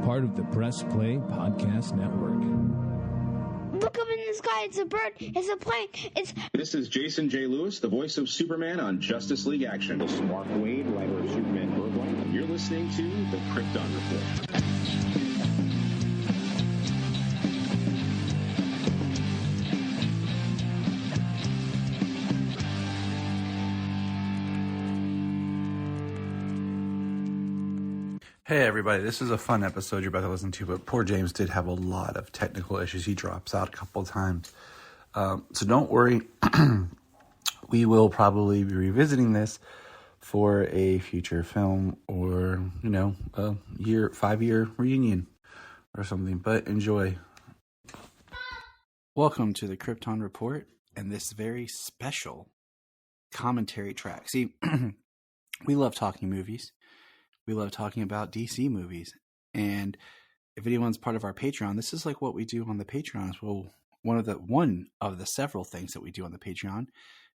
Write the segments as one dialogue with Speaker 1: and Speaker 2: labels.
Speaker 1: part of the Press Play Podcast Network.
Speaker 2: Look up in the sky. It's a bird. It's a plane.
Speaker 3: This is Jason J. Lewis, the voice of Superman on Justice League Action. This is Mark Wade, writer of Superman Worldwide. You're listening to the Krypton Report.
Speaker 4: Hey everybody, this is a fun episode you're about to listen to, but poor James did have a lot of technical issues. He drops out a couple of times. So don't worry. We will probably be revisiting this for a future film or, a 5-year reunion or something, but enjoy. Welcome to the Krypton Report and this very special commentary track. See, we love talking movies. We love talking about DC movies. And if anyone's part of our Patreon, this is like what we do on the Patreon. Well, one of the several things that we do on the Patreon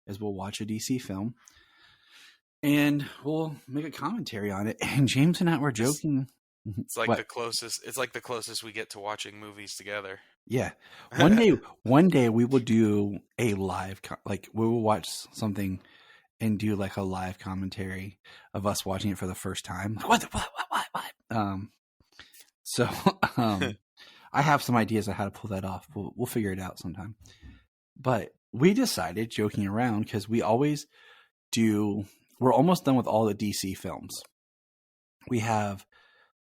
Speaker 4: is we'll watch a DC film and we'll make a commentary on it. And James and I were joking.
Speaker 5: It's like the closest we get to watching movies together.
Speaker 4: Yeah. One day we will do a live, we will watch something and do like a live commentary of us watching it for the first time. What? I have some ideas on how to pull that off. We'll figure it out sometime. But we decided, joking around, because we always do, we're almost done with all the DC films. We have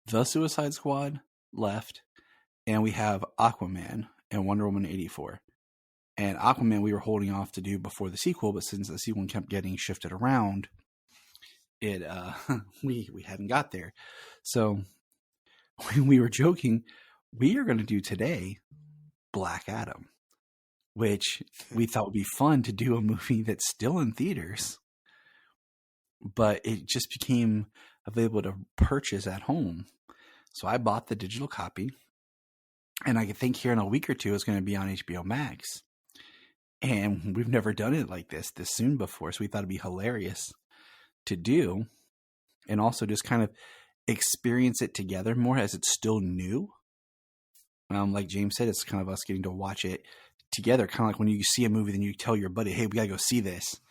Speaker 4: The Suicide Squad left, and we have Aquaman and Wonder Woman 84. And Aquaman we were holding off to do before the sequel, but since the sequel kept getting shifted around, we hadn't got there. So when we were joking, we are going to do today Black Adam, which we thought would be fun to do a movie that's still in theaters, but it just became available to purchase at home. So I bought the digital copy, and I think here in a week or two it's going to be on HBO Max. And we've never done it like this soon before. So we thought it'd be hilarious to do and also just kind of experience it together more as it's still new. Like James said, it's kind of us getting to watch it together. Kind of like when you see a movie, then you tell your buddy, hey, we got to go see this.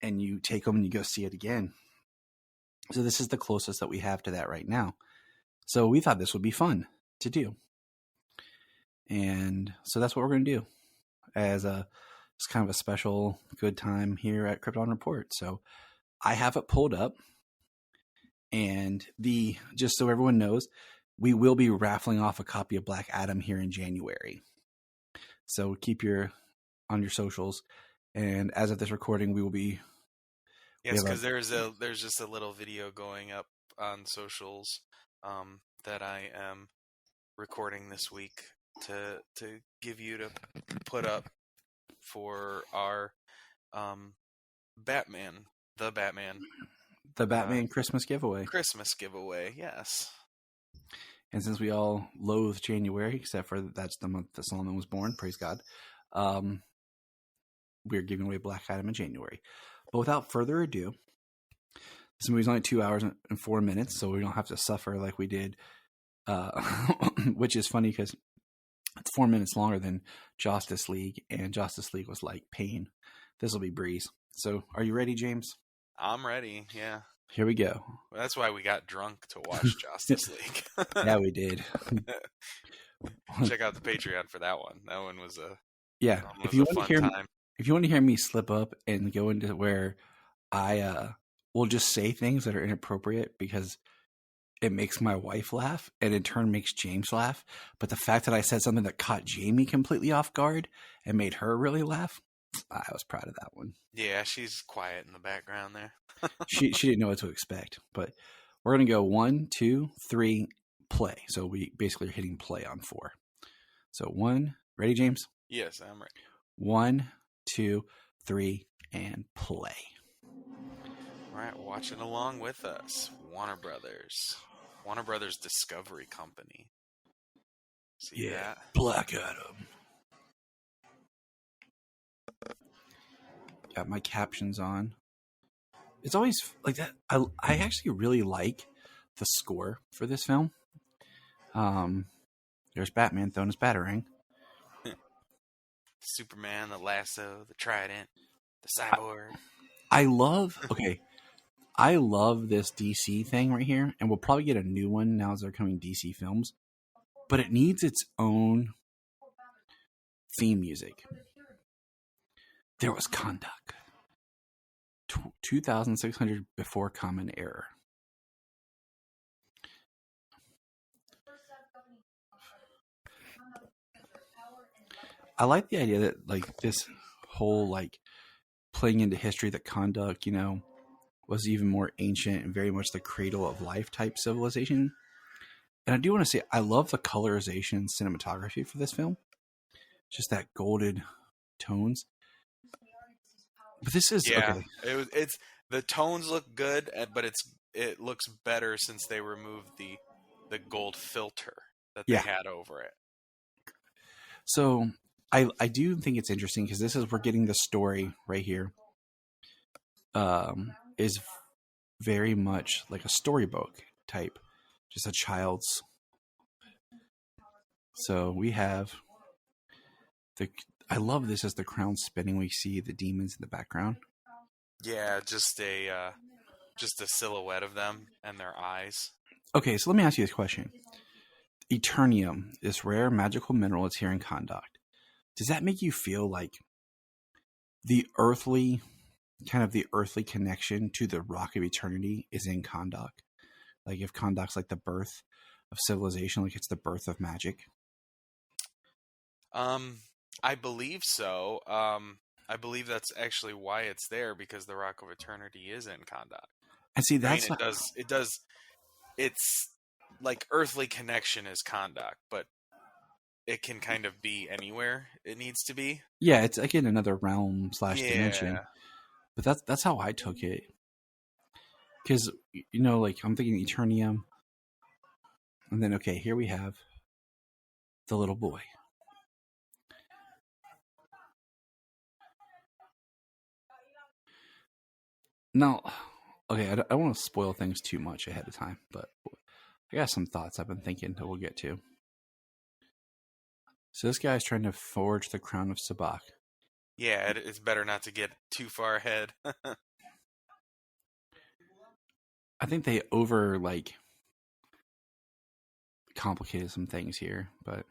Speaker 4: And you take them and you go see it again. So this is the closest that we have to that right now. So we thought this would be fun to do. And so that's what we're going to do it's kind of a special good time here at Krypton Report. So I have it pulled up, and just so everyone knows, we will be raffling off a copy of Black Adam here in January. So keep on your socials, and as of this recording, we will be.
Speaker 5: Yes, because there's just a little video going up on socials that I am recording this week to give you to put up for our Batman
Speaker 4: Christmas giveaway.
Speaker 5: Yes.
Speaker 4: And since we all loathe January, except for that's the month that Solomon was born, praise God, we're giving away Black Adam in January. But without further ado, this movie's only 2 hours and 4 minutes, so we don't have to suffer like we did, which is funny because it's 4 minutes longer than Justice League, and Justice League was like pain. This will be breeze. So, are you ready, James?
Speaker 5: I'm ready, yeah.
Speaker 4: Here we go.
Speaker 5: Well, that's why we got drunk to watch Justice League.
Speaker 4: Yeah, we did.
Speaker 5: Check out the Patreon for that one. That one was a
Speaker 4: If you want to hear me slip up and go into where I will just say things that are inappropriate because it makes my wife laugh, and in turn makes James laugh. But the fact that I said something that caught Jamie completely off guard and made her really laugh, I was proud of that one.
Speaker 5: Yeah, she's quiet in the background there.
Speaker 4: she didn't know what to expect. But we're going to go 1, 2, 3, play. So we basically are hitting play on 4. So 1, ready, James?
Speaker 5: Yes, I'm ready.
Speaker 4: 1, 2, 3, and play.
Speaker 5: All right, watching along with us, Warner Brothers Discovery Company. See that?
Speaker 4: Black Adam. Got my captions on. It's always like that. I actually really like the score for this film. There's Batman throwing his batarang.
Speaker 5: Superman, the lasso, the trident, the cyborg.
Speaker 4: I love this DC thing right here, and we'll probably get a new one now as they're coming DC films, but it needs its own theme music. There was Kondak. 2,600 before Common Era. I like the idea that like this whole like playing into history that Kondak, was even more ancient and very much the cradle of life type civilization. And I do want to say I love the colorization and cinematography for this film. Just that golden tones. But this is okay.
Speaker 5: It's the tones look good, but it looks better since they removed the gold filter that they had over it.
Speaker 4: So I do think it's interesting because this is we're getting the story right here. Is very much like a storybook type, just a child's. So we have I love this as the crown spinning. We see the demons in the background.
Speaker 5: Yeah, just a silhouette of them and their eyes.
Speaker 4: Okay, so let me ask you this question. Eternium, this rare magical mineral is here in Kondak. Does that make you feel like the earthly connection to the Rock of Eternity is in Kondak? Like if Kondak's like the birth of civilization, like it's the birth of magic?
Speaker 5: I believe so. I believe that's actually why it's there, because the Rock of Eternity is in Kondak.
Speaker 4: And see,
Speaker 5: it does. It's like earthly connection is Kondak, but it can kind of be anywhere it needs to be.
Speaker 4: Yeah, it's like in another realm / dimension. But that's how I took it. Because, like I'm thinking Eternium. And then, okay, here we have the little boy. Now, okay, I don't want to spoil things too much ahead of time, but I got some thoughts I've been thinking that we'll get to. So this guy's trying to forge the crown of Sabak.
Speaker 5: Yeah, it's better not to get too far ahead.
Speaker 4: I think they complicated some things here, but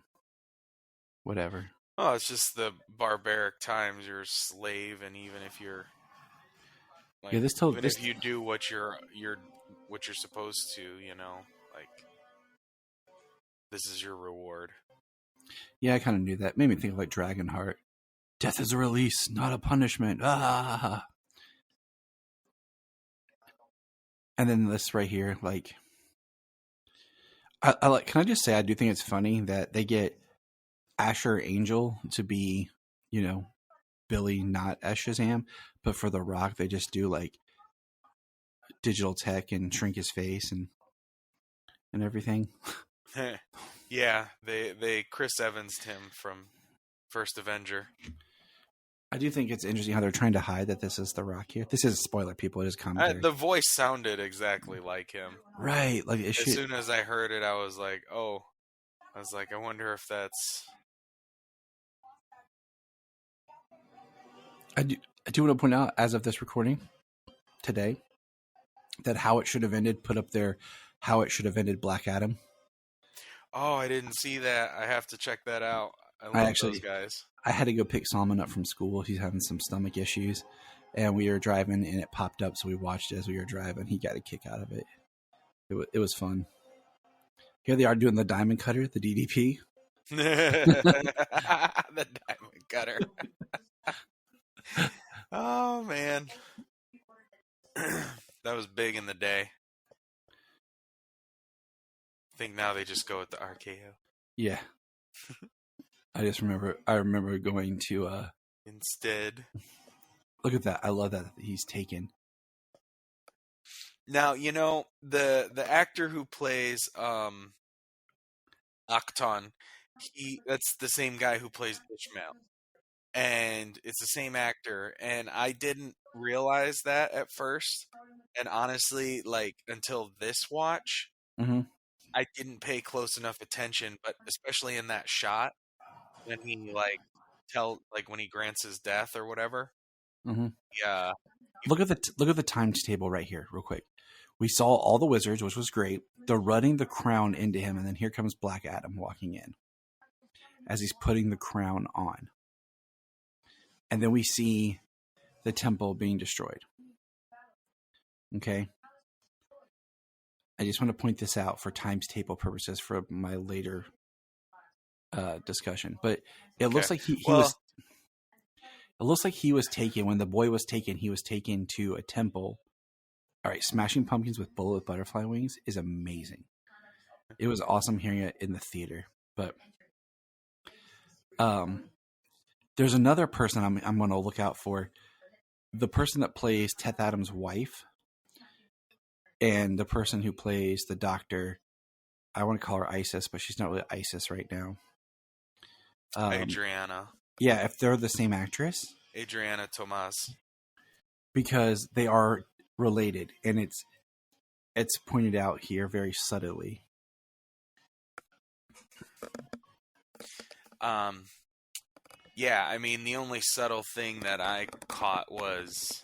Speaker 4: whatever.
Speaker 5: Oh, it's just the barbaric times. You're a slave, and even if you're if you do what you're supposed to, like this is your reward.
Speaker 4: Yeah, I kind of knew that. Made me think of like Dragonheart. Death is a release, not a punishment. Ah. And then this right here, like, I like. Can I just say I do think it's funny that they get Asher Angel to be, Billy, not as Shazam, but for the Rock they just do like digital tech and shrink his face and everything.
Speaker 5: Yeah, they Chris Evans'd him from First Avenger.
Speaker 4: I do think it's interesting how they're trying to hide that this is the Rock here. This is a spoiler, people. It is commentary.
Speaker 5: The voice sounded exactly like him.
Speaker 4: Right. Like
Speaker 5: as soon as I heard it, I was like, I wonder if that's...
Speaker 4: I do want to point out, as of this recording today, that How It Should Have Ended put up their How It Should Have Ended Black Adam.
Speaker 5: Oh, I didn't see that. I have to check that out. I love those guys.
Speaker 4: I had to go pick Solomon up from school. He's having some stomach issues. And we were driving, and it popped up, so we watched it as we were driving. He got a kick out of it. It was fun. Here they are doing the diamond cutter, the DDP.
Speaker 5: The diamond cutter. Oh, man. That was big in the day. I think now they just go with the RKO.
Speaker 4: Yeah. I remember going to
Speaker 5: instead.
Speaker 4: Look at that. I love that he's taken.
Speaker 5: Now, the actor who plays Octon, that's the same guy who plays Ishmael. And it's the same actor, and I didn't realize that at first. And honestly, like until this watch, I didn't pay close enough attention, but especially in that shot when he when he grants his death or whatever.
Speaker 4: Mm-hmm.
Speaker 5: Yeah.
Speaker 4: Look at the timetable right here, real quick. We saw all the wizards, which was great. They're running the crown into him, and then here comes Black Adam walking in as he's putting the crown on. And then we see the temple being destroyed. Okay? I just want to point this out for times table purposes for my later discussion. But it looks like he was... It looks like he was taken, when the boy was taken, he was taken to a temple. All right, Smashing Pumpkins with Bullet with Butterfly Wings is amazing. It was awesome hearing it in the theater. But there's another person I'm going to look out for. The person that plays Teth Adams' wife and the person who plays the doctor. I want to call her Isis, but she's not really Isis right now.
Speaker 5: Adriana.
Speaker 4: Yeah, if they're the same actress.
Speaker 5: Adriana Tomas.
Speaker 4: Because they are related, and it's pointed out here very subtly.
Speaker 5: Yeah, I mean, the only subtle thing that I caught was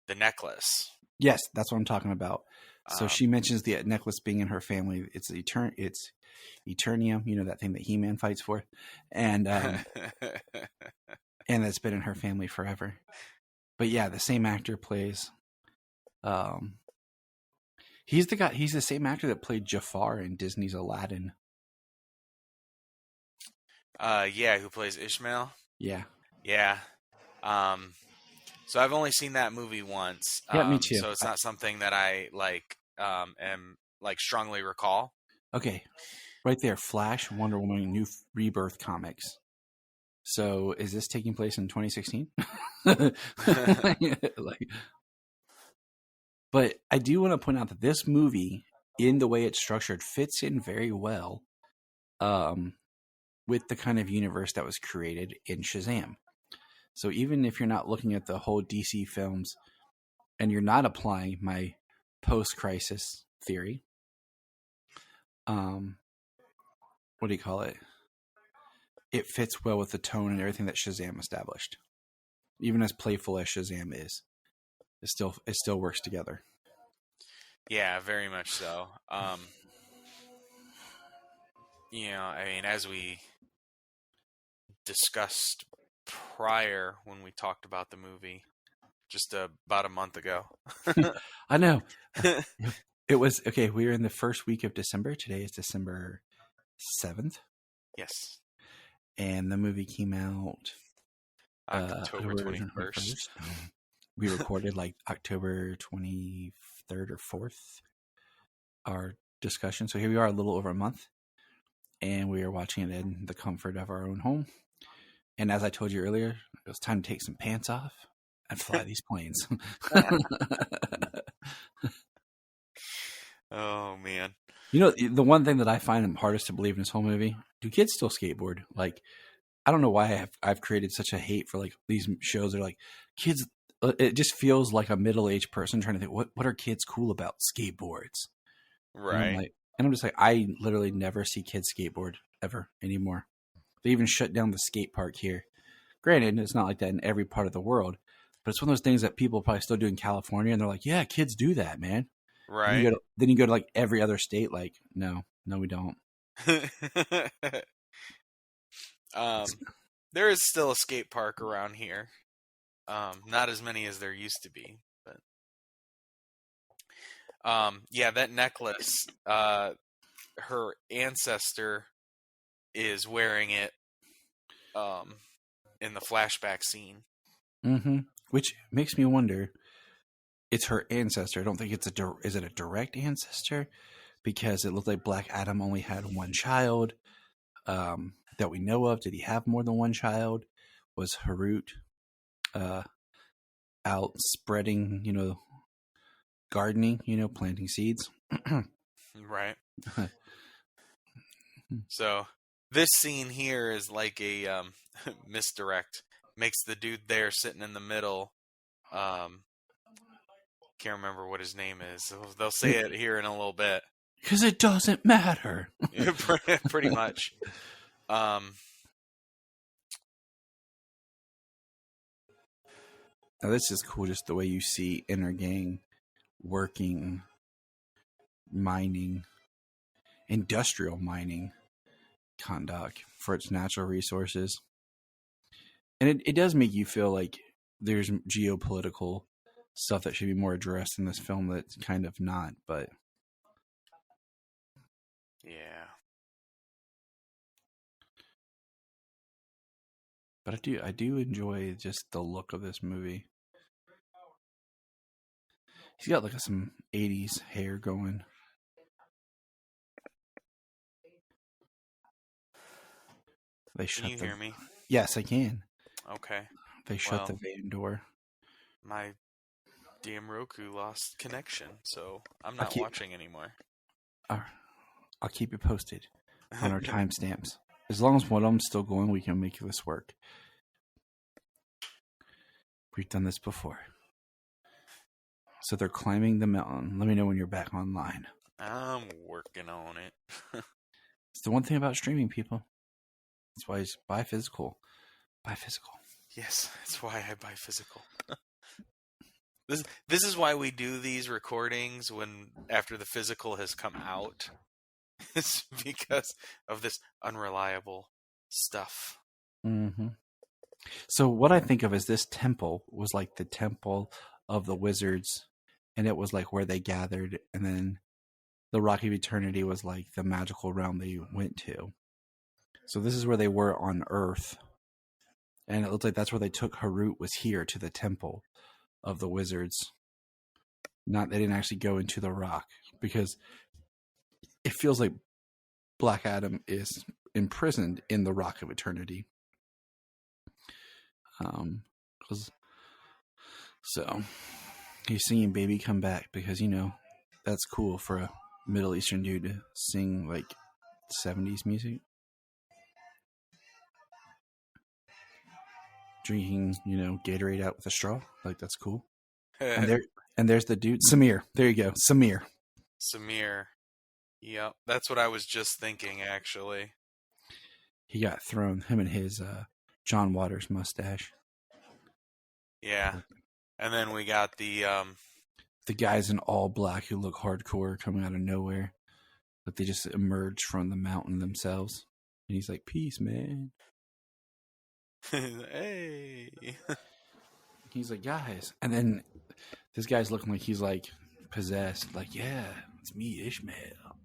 Speaker 5: the necklace.
Speaker 4: Yes, that's what I'm talking about. So she mentions the necklace being in her family. It's Eternium, that thing that He-Man fights for, and and that's been in her family forever. But yeah, the same actor plays. He's the same actor that played Jafar in Disney's Aladdin.
Speaker 5: Yeah, who plays Ishmael?
Speaker 4: Yeah.
Speaker 5: Yeah. So I've only seen that movie once.
Speaker 4: Yeah, me too.
Speaker 5: So it's not something that I am strongly recall.
Speaker 4: Okay. Right there, Flash, Wonder Woman, New Rebirth comics. So is this taking place in 2016? But I do want to point out that this movie, in the way it's structured, fits in very well with the kind of universe that was created in Shazam. So even if you're not looking at the whole DC films and you're not applying my post-crisis theory, what do you call it? It fits well with the tone and everything that Shazam established. Even as playful as Shazam is, it still works together.
Speaker 5: Yeah, very much so. I mean, as we discussed prior when we talked about the movie just about a month ago.
Speaker 4: I know. It was okay. We were in the first week of December. Today is December 7th.
Speaker 5: Yes.
Speaker 4: And the movie came out
Speaker 5: October 21st.
Speaker 4: We recorded October 23rd or 4th, our discussion. So here we are, a little over a month. And we are watching it in the comfort of our own home. And as I told you earlier, it was time to take some pants off and fly these planes.
Speaker 5: Oh, man.
Speaker 4: The one thing that I find hardest to believe in this whole movie, do kids still skateboard? I don't know why I've created such a hate for these shows that are kids. It just feels like a middle-aged person trying to think, what are kids cool about? Skateboards.
Speaker 5: Right.
Speaker 4: And I'm just I literally never see kids skateboard ever anymore. They even shut down the skate park here. Granted, it's not like that in every part of the world, but it's one of those things that people probably still do in California, and they're like, yeah, kids do that, man.
Speaker 5: Right.
Speaker 4: Then you go to every other state, no, we don't.
Speaker 5: There is still a skate park around here. Not as many as there used to be, but yeah, that necklace, her ancestor is wearing it in the flashback scene.
Speaker 4: Mm-hmm. Which makes me wonder, it's her ancestor. I don't think is it a direct ancestor? Because it looked like Black Adam only had one child that we know of. Did he have more than one child? Was Harut out spreading, gardening, planting seeds?
Speaker 5: Right. So this scene here is like a misdirect. Makes the dude there sitting in the middle. Can't remember what his name is. They'll say it here in a little bit.
Speaker 4: Because it doesn't matter.
Speaker 5: Pretty much.
Speaker 4: Now this is cool, just the way you see Inner Gang working, mining, industrial mining, Kondak, for its natural resources. And it does make you feel like there's geopolitical stuff that should be more addressed in this film that's kind of not, but
Speaker 5: yeah.
Speaker 4: But I do enjoy just the look of this movie. He's got like some 80s hair going.
Speaker 5: Can you hear me?
Speaker 4: Yes, I can.
Speaker 5: Okay.
Speaker 4: They shut the van door.
Speaker 5: My damn Roku lost connection, so I'm not watching anymore.
Speaker 4: I'll keep you posted on our timestamps. As long as one of them's still going, we can make this work. We've done this before. So they're climbing the mountain. Let me know when you're back online.
Speaker 5: I'm working on it.
Speaker 4: It's the one thing about streaming, people. That's why it's buy physical. Buy physical.
Speaker 5: Yes, that's why I buy physical. This is why we do these recordings when after the physical has come out. It's because of this unreliable stuff.
Speaker 4: Mm-hmm. So what I think of is this temple was like the temple of the wizards, and it was like where they gathered, and then the Rock of Eternity was like the magical realm they went to. So this is where they were on Earth, and it looked like that's where they took Harut, was here to the temple of the wizards. They didn't actually go into the rock, because it feels like Black Adam is imprisoned in the Rock of Eternity. So he's singing "Baby Come Back" because, you know, that's cool for a Middle Eastern dude to sing like 70s music. Drinking, you know, Gatorade out with a straw, like that's cool. And there's the dude, Samir. There you go, Samir.
Speaker 5: Yep, that's what I was just thinking, actually.
Speaker 4: He got thrown, him and his John Waters mustache.
Speaker 5: Yeah, and then we got the
Speaker 4: guys in all black who look hardcore coming out of nowhere, but they just emerge from the mountain themselves. And he's like, "Peace, man."
Speaker 5: Hey.
Speaker 4: He's like, "Guys," and then this guy's looking like he's like possessed. Like, "Yeah, it's me, Ishmael.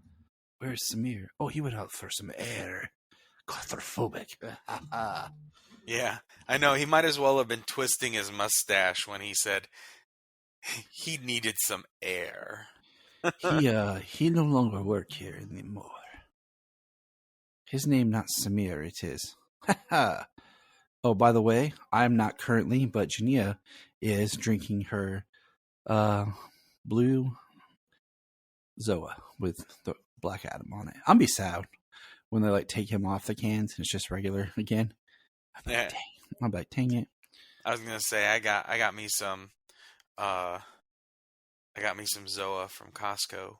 Speaker 4: Where's Samir? Oh, he went out for some air. Claustrophobic."
Speaker 5: Yeah, I know. He might as well have been twisting his mustache when he said he needed some air.
Speaker 4: He no longer work here anymore. His name not Samir, it is. Oh, by the way, I'm not currently, but Jania is drinking her blue Zoa with the Black Adam on it. I'm be sad when they like take him off the cans and it's just regular again. I'm like, dang it.
Speaker 5: I was gonna say I got me some Zoa from Costco.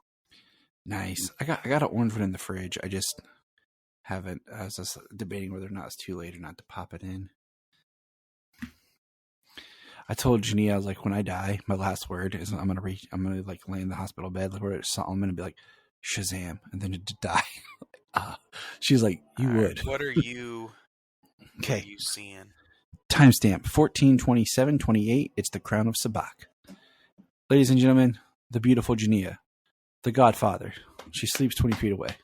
Speaker 4: Nice. I got an orange one in the fridge. I just haven't. I was just debating whether or not it's too late or not to pop it in. I told Jania, I was like, when I die, my last word is I'm gonna like lay in the hospital bed, like where it's Solomon, and be like, Shazam, and then to die. She's like, you
Speaker 5: all
Speaker 4: would.
Speaker 5: Right, what are you?
Speaker 4: Okay.
Speaker 5: What are you seeing?
Speaker 4: Timestamp 14/27/28. It's the Crown of Sabak. Ladies and gentlemen, the beautiful Jania, the Godfather. She sleeps 20 feet away.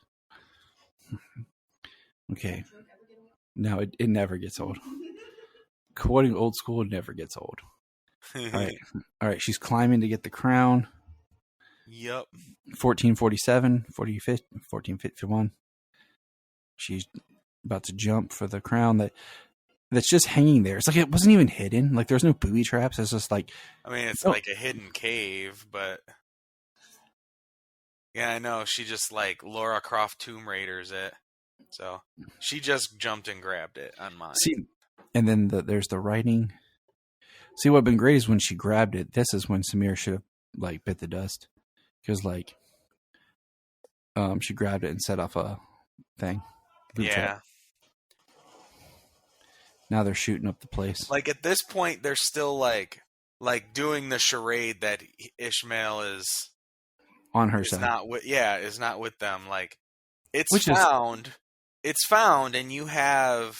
Speaker 4: Okay. Now it never gets old. Quoting old school never gets old. All right. She's climbing to get the crown.
Speaker 5: Yep.
Speaker 4: 14:47, 14:51. She's about to jump for the crown that's just hanging there. It's like it wasn't even hidden. Like there's no booby traps. It's just like,
Speaker 5: I mean, it's like a hidden cave, but yeah, I know. She just like Lara Croft Tomb Raiders it. So she just jumped and grabbed it on mine.
Speaker 4: See, and then there's the writing. See, what'd been great is when she grabbed it. This is when Samir should have like bit the dust, because like she grabbed it and set off a thing. Boot trap. Now they're shooting up the place.
Speaker 5: Like at this point, they're still like doing the charade that Ishmael is
Speaker 4: on her side.
Speaker 5: Is not with them. Like it's found, and you have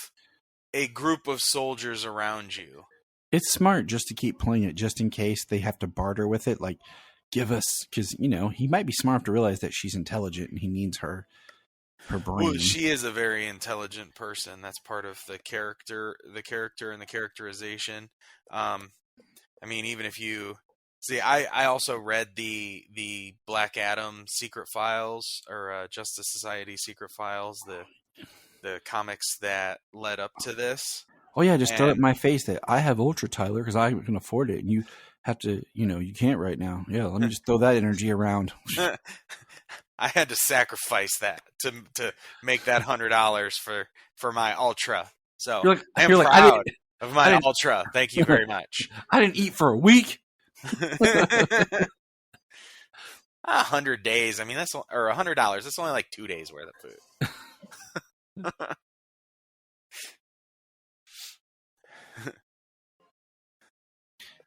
Speaker 5: a group of soldiers around you.
Speaker 4: It's smart just to keep playing it, just in case they have to barter with it. Like, give us, because he might be smart enough to realize that she's intelligent and he needs her brain.
Speaker 5: Well, she is a very intelligent person. That's part of the character and the characterization. I mean, even if you see, I also read the Black Adam Secret Files or Justice Society Secret Files, the comics that led up to this.
Speaker 4: Oh yeah, just throw it in my face that I have Ultra, Tyler, because I can afford it, and you have to, you can't right now. Yeah, let me just throw that energy around.
Speaker 5: I had to sacrifice that to make that $100 for my Ultra. So I am proud of my Ultra. Thank you very much.
Speaker 4: I didn't eat for a week.
Speaker 5: 100 days. I mean, or $100. That's only like 2 days worth of food.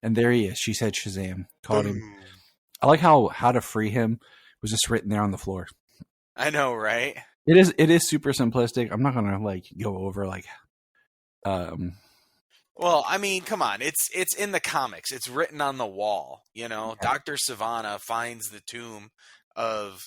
Speaker 4: And there he is. She said Shazam. Caught him. I like how to free him was just written there on the floor.
Speaker 5: I know, right?
Speaker 4: It is super simplistic. I'm not gonna go over
Speaker 5: Well, I mean, come on. It's in the comics. It's written on the wall. Dr. Sivana finds the tomb of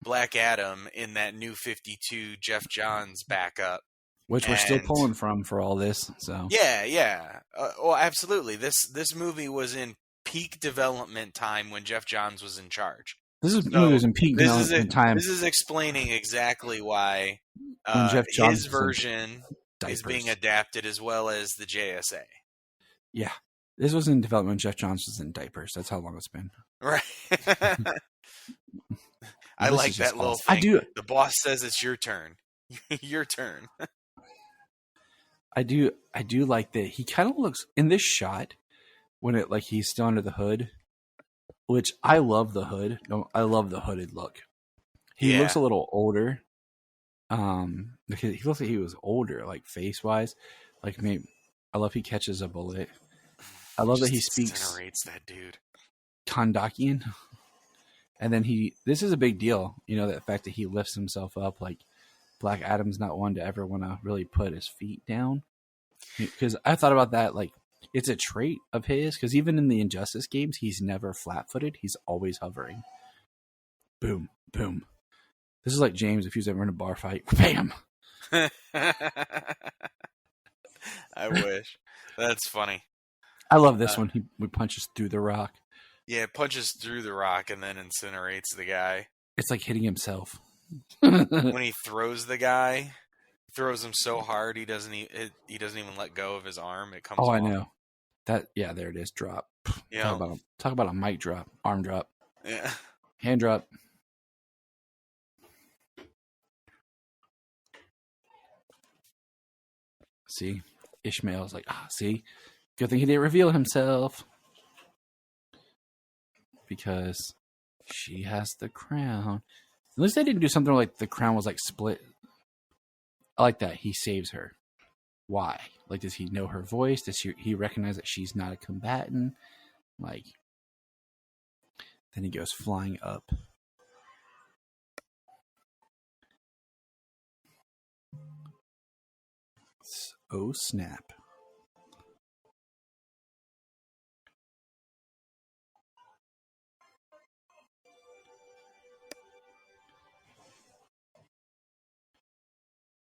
Speaker 5: Black Adam in that New 52 Jeff Johns backup.
Speaker 4: Which we're still pulling from for all this. So
Speaker 5: yeah. Well, absolutely. This movie was in peak development time when Jeff Johns was in charge.
Speaker 4: Movie was in peak development time.
Speaker 5: This is explaining exactly why his version is being adapted as well as the JSA.
Speaker 4: Yeah, this was in development when Jeff Johns was in diapers. That's how long it's been.
Speaker 5: Right. I like that little thing. I do. The boss says it's your turn. Your turn.
Speaker 4: I do like that he kind of looks in this shot when he's still under the hood, which I love the hood. No, I love the hooded look. He looks a little older. He looks like he was older, like face wise. Like maybe I love he catches a bullet. I love that he speaks.
Speaker 5: Incinerates that dude.
Speaker 4: Kondakian. And then this is a big deal. That fact that he lifts himself up like. Black Adam's not one to ever want to really put his feet down. Because I thought about that, it's a trait of his, because even in the Injustice games, he's never flat-footed. He's always hovering. Boom, boom. This is like James if he was ever in a bar fight. Bam!
Speaker 5: I wish. That's funny.
Speaker 4: I love this one. He punches through the rock.
Speaker 5: Yeah, punches through the rock and then incinerates the guy.
Speaker 4: It's like hitting himself.
Speaker 5: When he throws the guy, throws him so hard he doesn't even let go of his arm. It comes off.
Speaker 4: I know that. Yeah, there it is. Drop. Yeah. Talk about a mic drop, arm drop.
Speaker 5: Yeah.
Speaker 4: Hand drop. See, Ishmael's like, see, good thing he didn't reveal himself because she has the crown. At least they didn't do something like the crown was split. I like that. He saves her. Why? Does he know her voice? Does he recognize that she's not a combatant? Then he goes flying up. Oh, snap.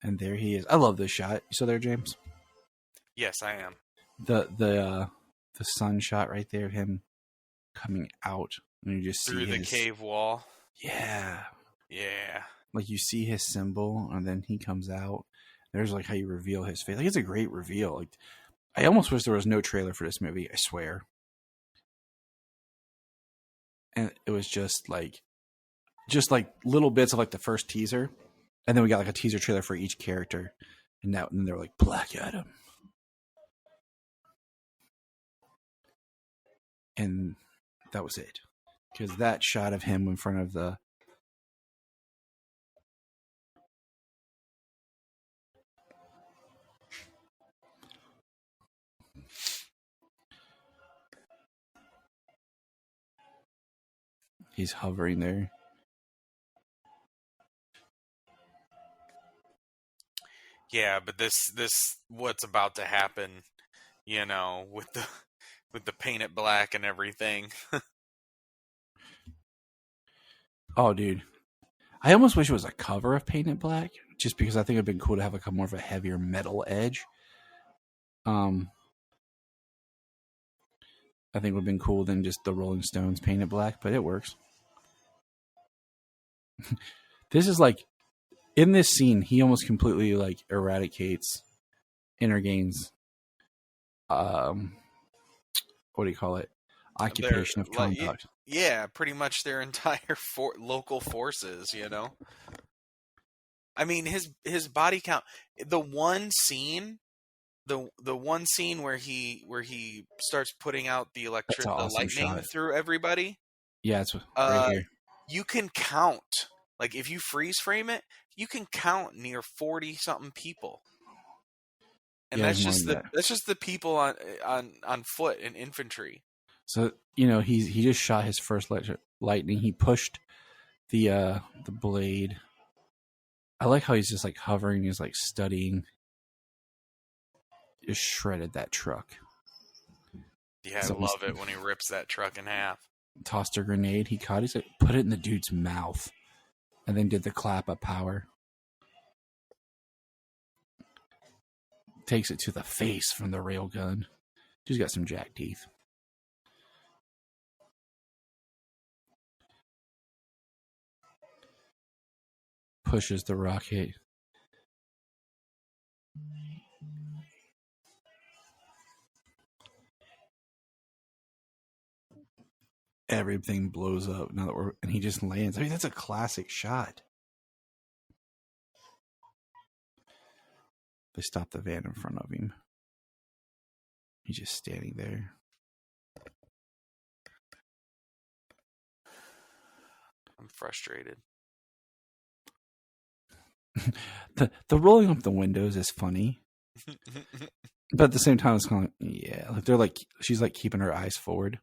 Speaker 4: And there he is. I love this shot. You still there, James?
Speaker 5: Yes, I am.
Speaker 4: The sun shot right there, him coming out, and you just
Speaker 5: through
Speaker 4: see
Speaker 5: the cave wall.
Speaker 4: Yeah.
Speaker 5: Yeah.
Speaker 4: You see his symbol, and then he comes out. There's how you reveal his face. It's a great reveal. I almost wish there was no trailer for this movie. I swear. And it was just little bits of the first teaser. And then we got a teaser trailer for each character. And then they're Black Adam. And that was it. Because that shot of him in front of the He's hovering there.
Speaker 5: Yeah, but this what's about to happen, you know, with the paint it black and everything.
Speaker 4: Oh, dude. I almost wish it was a cover of Paint It Black, just because I think it'd been cool to have like a more of a heavier metal edge. I think it would have been cool than just the Rolling Stones Paint It Black, but it works. This is like, in this scene, he almost completely like eradicates Intergame's, what do you call it? Occupation of conduct.
Speaker 5: Yeah, pretty much their entire local forces, you know? I mean, his body count, the one scene where he starts putting out the
Speaker 4: awesome
Speaker 5: lightning
Speaker 4: shot.
Speaker 5: through everybody.
Speaker 4: Yeah, it's right here.
Speaker 5: You can count, like if you freeze frame it, you can count near 40 something people. And
Speaker 4: yeah,
Speaker 5: that's just the people on foot and infantry.
Speaker 4: So, you know, he just shot his first lightning. He pushed the blade. I like how he's just like hovering. He's like studying. Just shredded that truck.
Speaker 5: Yeah, I love it when he rips that truck in half.
Speaker 4: Tossed a grenade. He caught. He's like, put it in the dude's mouth, and then did the clap of power. Takes it to the face from the railgun. Dude's got some jack teeth. Pushes the rocket. Everything blows up now that and he just lands. I mean, that's a classic shot. They stop the van in front of him. He's just standing there.
Speaker 5: I'm frustrated.
Speaker 4: the rolling up the windows is funny. But at the same time, it's kind of like, yeah, like they're like, she's like keeping her eyes forward.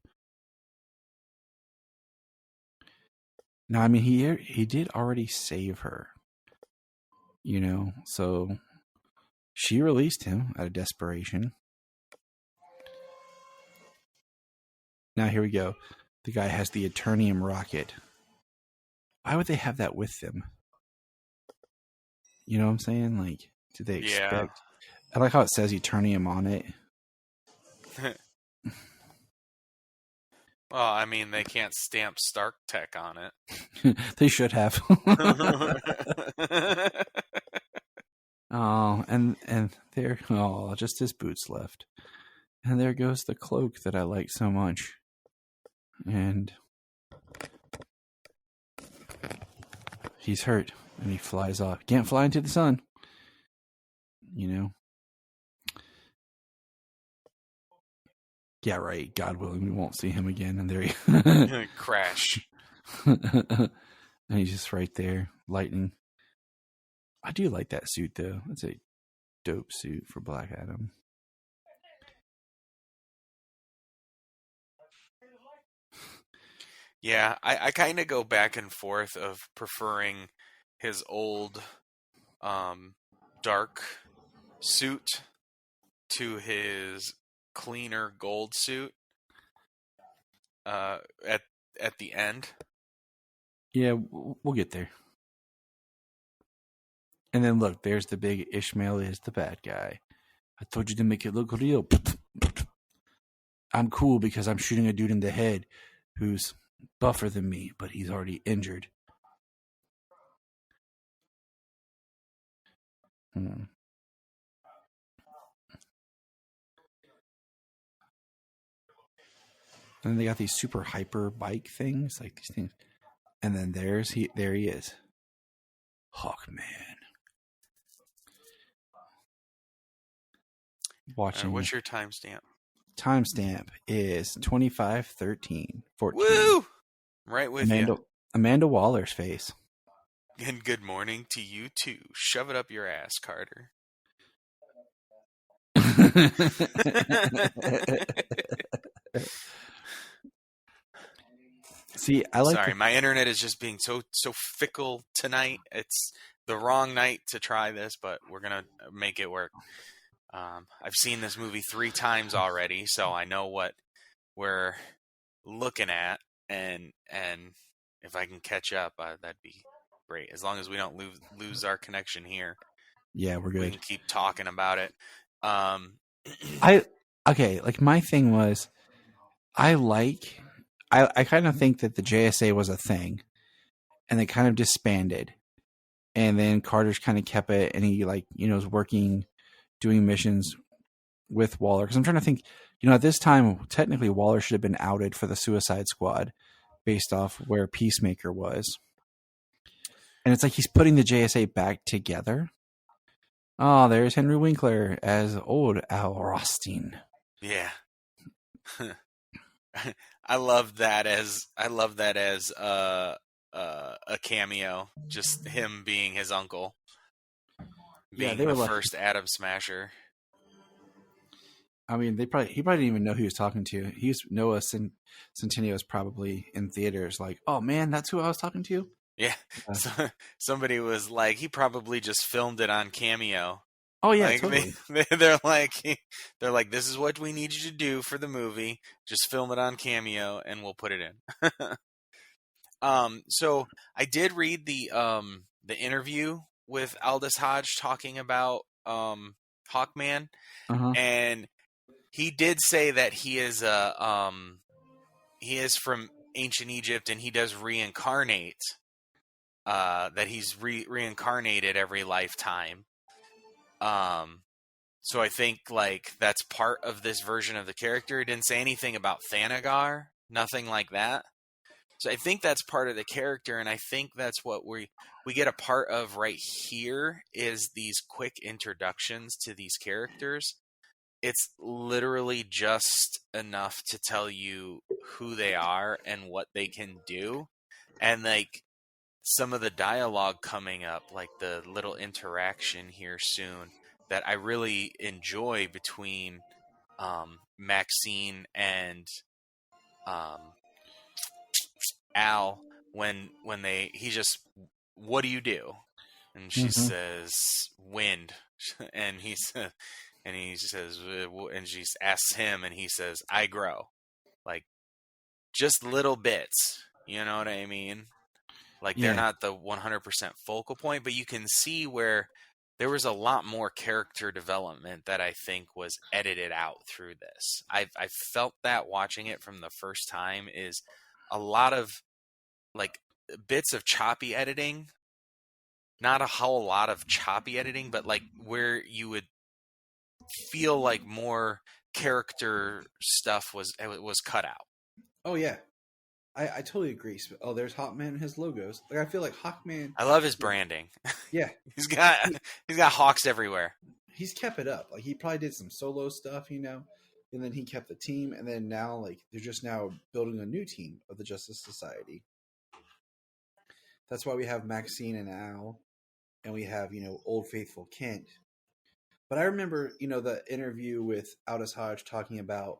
Speaker 4: No, I mean, he did already save her, you know, so she released him out of desperation. Now here we go. The guy has the Eternium rocket. Why would they have that with them? You know what I'm saying? Like, did they expect? Yeah. I like how it says Eternium on it.
Speaker 5: Well, I mean, they can't stamp Stark Tech on
Speaker 4: it. They should have. Oh, and there, oh, just his boots left. And there goes the cloak that I like so much. And he's hurt, and he flies off. Can't fly into the sun. You know? Yeah, right. God willing, we won't see him again. And there he
Speaker 5: crash.
Speaker 4: And he's just right there, lightning. I do like that suit, though. That's a dope suit for Black Adam.
Speaker 5: Yeah, I kind of go back and forth of preferring his old dark suit to his cleaner gold suit at the end.
Speaker 4: Yeah, we'll get there. And then look, there's the big Ishmael is the bad guy. I told you to make it look real. I'm cool because I'm shooting a dude in the head who's buffer than me, but he's already injured. And then they got these super hyper bike things, like these things. And then there he is. Hawkman. Watching.
Speaker 5: What's your timestamp?
Speaker 4: Timestamp is 25/13/14.
Speaker 5: Woo! Right with you.
Speaker 4: Amanda Waller's face.
Speaker 5: And good morning to you too. Shove it up your ass, Carter.
Speaker 4: See, I like.
Speaker 5: Sorry, my internet is just being so fickle tonight. It's the wrong night to try this, but we're gonna make it work. I've seen this movie 3 times already, so I know what we're looking at, and if I can catch up, that'd be great. As long as we don't lose our connection here.
Speaker 4: Yeah, we're good.
Speaker 5: We can keep talking about it.
Speaker 4: Okay, like my thing was, I kind of think that the JSA was a thing, and they kind of disbanded, and then Carter's kind of kept it, and he was working, doing missions with Waller. Because I'm trying to think, at this time, technically Waller should have been outed for the Suicide Squad, based off where Peacemaker was, and it's like he's putting the JSA back together. Oh, there's Henry Winkler as old Al Rothstein.
Speaker 5: Yeah. I love that as a cameo, just him being his uncle, being the first Atom Smasher.
Speaker 4: I mean, he probably didn't even know who he was talking to. Noah Centineo was probably in theaters, like, oh man, that's who I was talking to.
Speaker 5: Yeah, somebody was like, he probably just filmed it on Cameo.
Speaker 4: Oh yeah, totally.
Speaker 5: They're like, this is what we need you to do for the movie. Just film it on Cameo, and we'll put it in. So I did read the interview with Aldous Hodge talking about Hawkman, and he did say that he is from ancient Egypt, and he does reincarnate. That he's reincarnated every lifetime. So I think that's part of this version of the character. He didn't say anything about Thanagar, nothing like that. So I think that's part of the character, and I think that's what we get a part of right here is these quick introductions to these characters. It's literally just enough to tell you who they are and what they can do. And some of the dialogue coming up, like the little interaction here soon that I really enjoy between Maxine and Al when he just, what do you do? And she says wind, and he says, and she asks him, and he says, I grow. Like just little bits, you know what I mean? They're not the 100% focal point, but you can see where there was a lot more character development that I think was edited out through this. I felt that watching it from the first time is a lot of bits of choppy editing, not a whole lot of choppy editing, but where you would feel like more character stuff was cut out.
Speaker 4: Oh yeah. I totally agree. Oh, there's Hawkman and his logos. I feel like Hawkman.
Speaker 5: I love his branding.
Speaker 4: Yeah,
Speaker 5: he's got hawks everywhere.
Speaker 4: He's kept it up. He probably did some solo stuff, and then he kept the team, and then now they're just now building a new team of the Justice Society. That's why we have Maxine and Al, and we have Old Faithful Kent. But I remember the interview with Aldous Hodge talking about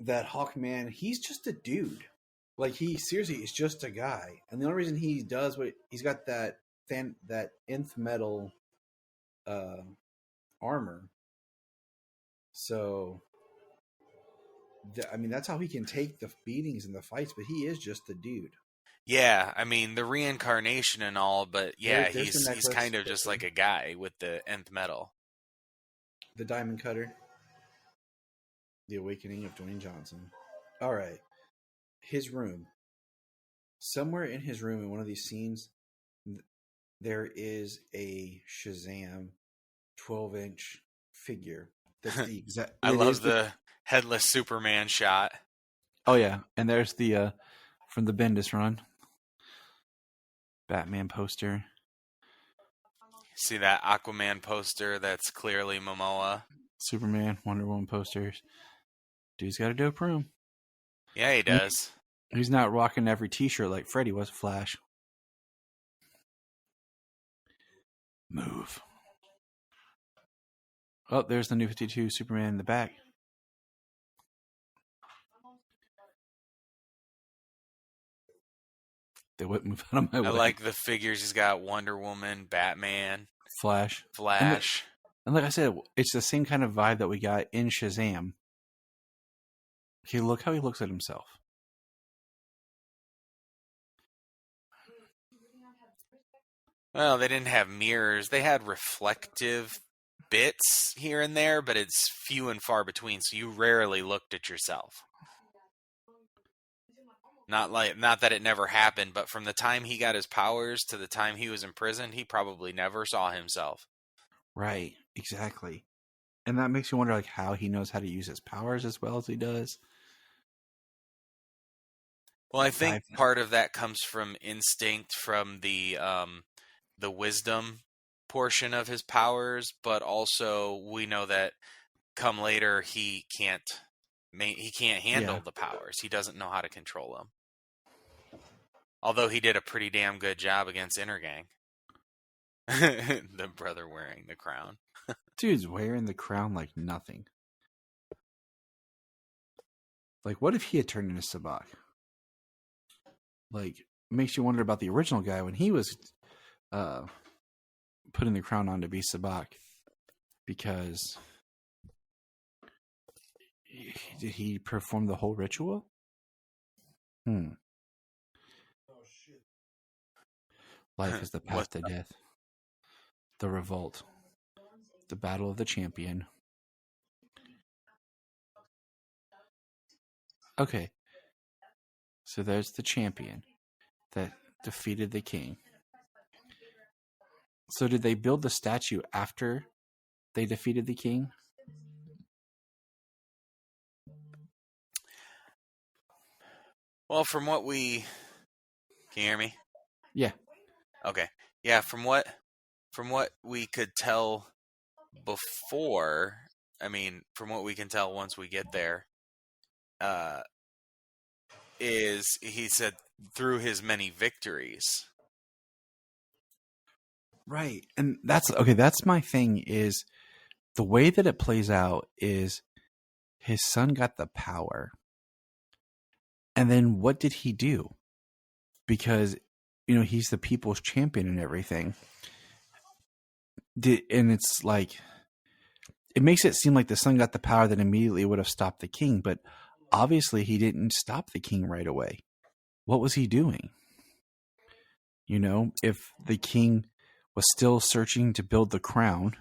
Speaker 4: that Hawkman, he's just a dude. He seriously is just a guy. And the only reason he does what he's got that nth metal armor. So that's how he can take the beatings and the fights, but he is just a dude.
Speaker 5: Yeah, I mean the reincarnation and all, but yeah, he's kind of just like a guy with the nth metal.
Speaker 4: The Diamond Cutter. The Awakening of Dwayne Johnson. All right. His room. Somewhere in his room, in one of these scenes, there is a Shazam 12-inch figure. That's the exact.
Speaker 5: I love the headless Superman shot.
Speaker 4: Oh yeah, and there's the from the Bendis run Batman poster.
Speaker 5: See that Aquaman poster? That's clearly Momoa.
Speaker 4: Superman, Wonder Woman posters. Dude's got a dope room.
Speaker 5: Yeah, he does.
Speaker 4: He's not rocking every t-shirt like Freddy was. Flash. Move. Oh, there's the New 52 Superman in the back. They wouldn't move out of my way.
Speaker 5: I like the figures. He's got Wonder Woman, Batman,
Speaker 4: Flash. And like I said, it's the same kind of vibe that we got in Shazam. Okay, look how he looks at himself.
Speaker 5: Well, they didn't have mirrors. They had reflective bits here and there, but it's few and far between, so you rarely looked at yourself. Not that it never happened, but from the time he got his powers to the time he was in prison, he probably never saw himself.
Speaker 4: Right, exactly. And that makes you wonder like how he knows how to use his powers as well as he does.
Speaker 5: Well, I think part of that comes from instinct from the wisdom portion of his powers, but also we know that come later he can't handle the powers. He doesn't know how to control them. Although he did a pretty damn good job against Intergang. The brother wearing the crown.
Speaker 4: Dude's wearing the crown like nothing. Like, what if he had turned into Sabak? Like, makes you wonder about the original guy when he was putting the crown on to be Sabak. Because did he perform the whole ritual? Life is the path to death. The revolt. The battle of the champion. Okay. So there's the champion that defeated the king. So did they build the statue after they defeated the king?
Speaker 5: Well, from what we... Can you hear me?
Speaker 4: Yeah.
Speaker 5: Okay. Yeah, from what we could tell before, I mean, from what we can tell once we get there, is he said through his many victories.
Speaker 4: Right. And that's my thing is the way that it plays out is his son got the power. And then what did he do? Because, he's the people's champion and everything. And it's like, it makes it seem like the son got the power that immediately would have stopped the king. But obviously he didn't stop the king right away. What was he doing? If the king was still searching to build the crown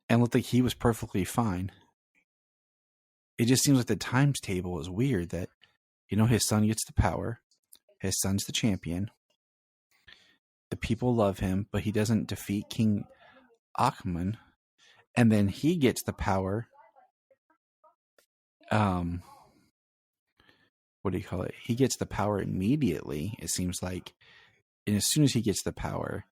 Speaker 4: and looked like he was perfectly fine, it just seems like the times table is weird that, his son gets the power. His son's the champion. The people love him, but he doesn't defeat King Akhman. And then he gets the power. What do you call it? He gets the power immediately, it seems like. And as soon as he gets the power,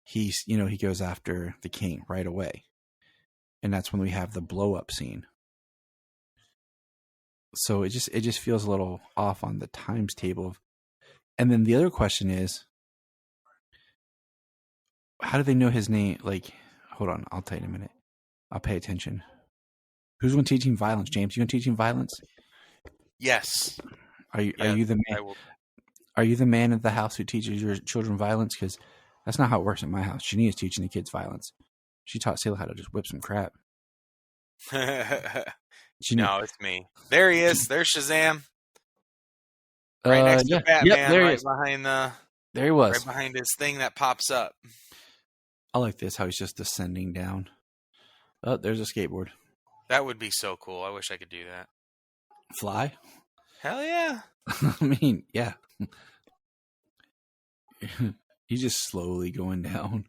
Speaker 4: he goes after the king right away. And that's when we have the blow up scene. So it just feels a little off on the times table. And then the other question is, how do they know his name? Like, hold on, I'll tell you in a minute. I'll pay attention. Who's going to teach him violence, James? You going to teach him violence?
Speaker 5: Yes.
Speaker 4: Are you the man? Are you the man of the house who teaches your children violence? Because that's not how it works at my house. Janine is teaching the kids violence. She taught Sela how to just whip some crap.
Speaker 5: No, it's me. There he is. There's Shazam. Right next to Batman.
Speaker 4: Yep, there
Speaker 5: right
Speaker 4: he is.
Speaker 5: behind
Speaker 4: there he was.
Speaker 5: Right behind his thing that pops up.
Speaker 4: I like this, how he's just descending down. Oh, there's a skateboard.
Speaker 5: That would be so cool. I wish I could do that.
Speaker 4: Fly?
Speaker 5: Hell yeah.
Speaker 4: I mean, yeah. He's just slowly going down.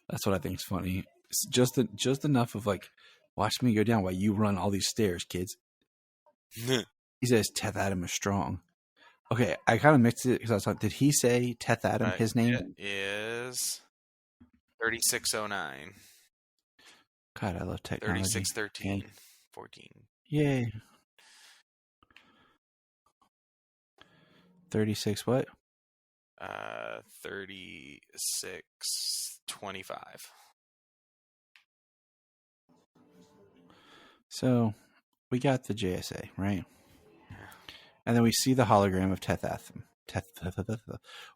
Speaker 4: That's what I think is funny. It's just enough of like, watch me go down while you run all these stairs, kids. He says Teth Adam is strong. Okay, I kind of mixed it because I was like, did he say Teth Adam, his name?
Speaker 5: It is 3609.
Speaker 4: God, I love technology.
Speaker 5: 3613. 14.
Speaker 4: Yay. 36 what?
Speaker 5: 3625.
Speaker 4: So, we got the JSA, right? And then we see the hologram of Teth-Adam.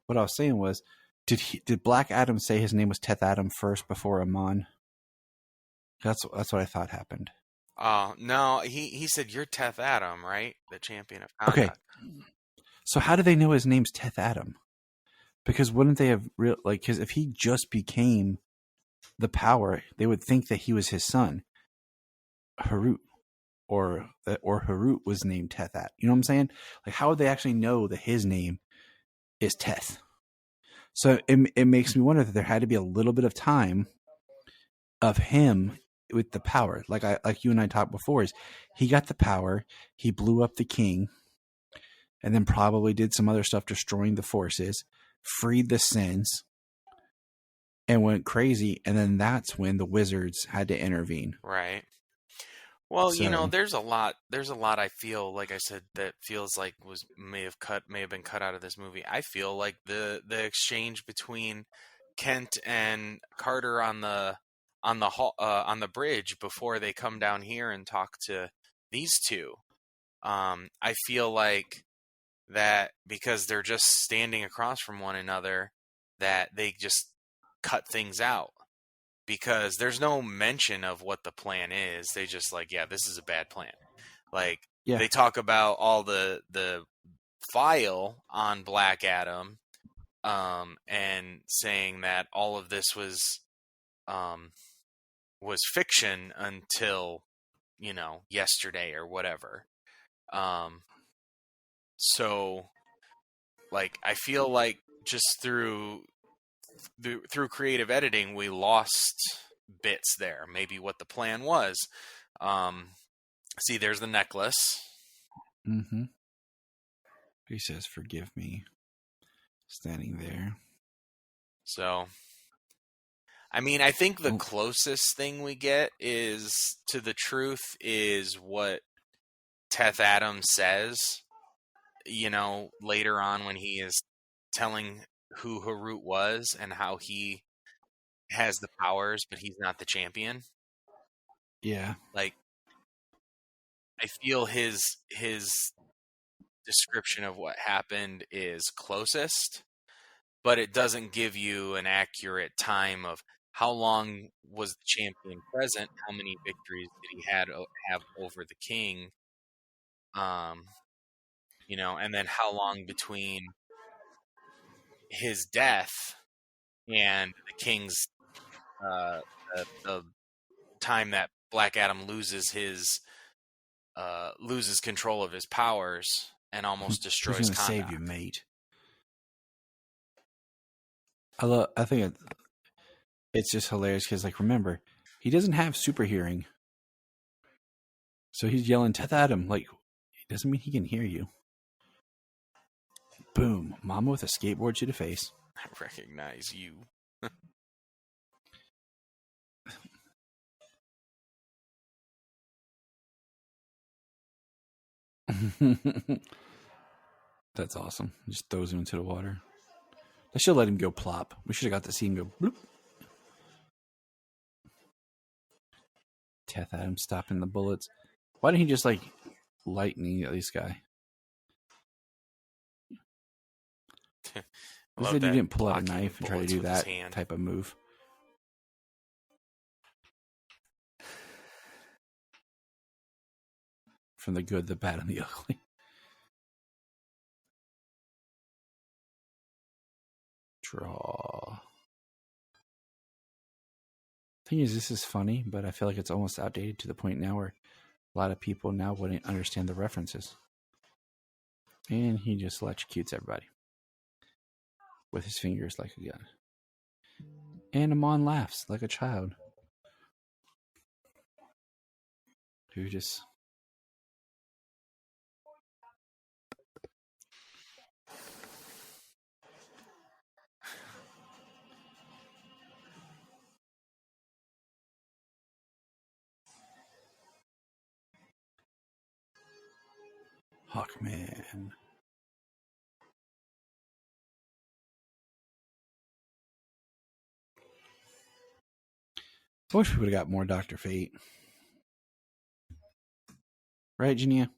Speaker 4: What I was saying was, did Black Adam say his name was Teth-Adam first before Amon? That's what I thought happened.
Speaker 5: Oh, no, he said, "You're Teth-Adam, right? The champion of Kandok."
Speaker 4: Okay. So how do they know his name's Teth-Adam? Because wouldn't they have because if he just became the power, they would think that he was his son, Harut, or Harut was named Teth-Adam. You know what I'm saying? Like, how would they actually know that his name is Teth? So it makes me wonder that there had to be a little bit of time of him with the power. Like you and I talked before, is he got the power, he blew up the king, and then probably did some other stuff destroying the forces, freed the sins, and went crazy, and then that's when the wizards had to intervene.
Speaker 5: Right. Well, there's a lot I feel, like I said, that feels like may have been cut out of this movie. I feel like the exchange between Kent and Carter on the bridge before they come down here and talk to these two. I feel like that because they're just standing across from one another, that they just cut things out. Because there's no mention of what the plan is. They just this is a bad plan. They talk about all the file on Black Adam, and saying that all of this was fiction until yesterday or whatever. So I feel like just through creative editing, we lost bits there. Maybe what the plan was. See, there's the necklace.
Speaker 4: Mm-hmm. He says, "Forgive me," standing there.
Speaker 5: So, I mean, I think the closest thing we get to the truth is what Teth-Adam says, later on when he is telling who Harut was and how he has the powers, but he's not the champion.
Speaker 4: Yeah.
Speaker 5: I feel his description of what happened is closest, but it doesn't give you an accurate time of how long was the champion present, how many victories did he have over the king, and then how long between his death and the king's the time that Black Adam loses control of his powers and almost destroys
Speaker 4: Who's gonna
Speaker 5: Kandok.
Speaker 4: save you, mate? I think it's just hilarious because, remember, he doesn't have super hearing, so he's yelling Teth-Adam. It doesn't mean he can hear you. Boom! Mama with a skateboard to the face.
Speaker 5: I recognize you.
Speaker 4: That's awesome. Just throws him into the water. They should let him go plop. We should have got to see him go bloop. Teth-Adam stopping the bullets. Why didn't he just lightning at this guy? He said he didn't pull out a knife and try to do that type of move. From the good, the bad, and the ugly. Draw. Thing is, this is funny, but I feel like it's almost outdated to the point now where a lot of people now wouldn't understand the references. And he just electrocutes everybody with his fingers like a gun. And Amon laughs like a child who just... Hawkman. I wish we would have got more Dr. Fate. Right, Jania?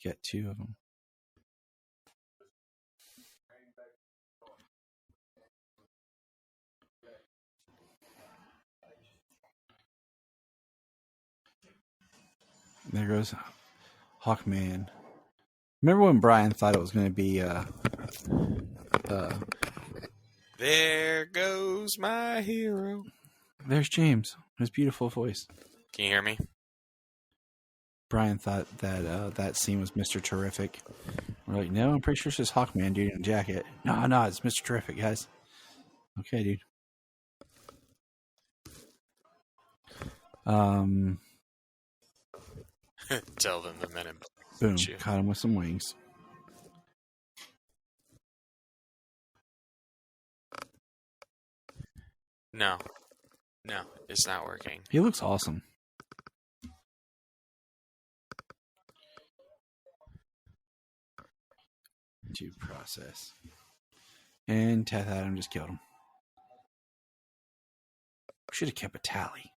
Speaker 4: Get 2 of them. There goes Hawkman. Remember when Brian thought it was going to be
Speaker 5: there goes my hero.
Speaker 4: There's James, his beautiful voice.
Speaker 5: Can you hear me?
Speaker 4: Brian thought that that scene was Mr. Terrific. We're like, no, I'm pretty sure it's just Hawkman dude in a jacket. No, it's Mr. Terrific, guys. Okay, dude.
Speaker 5: Tell them the men in black.
Speaker 4: Boom, caught him with some wings.
Speaker 5: No, it's not working.
Speaker 4: He looks awesome. Due process. And Teth Adam just killed him. We should have kept a tally.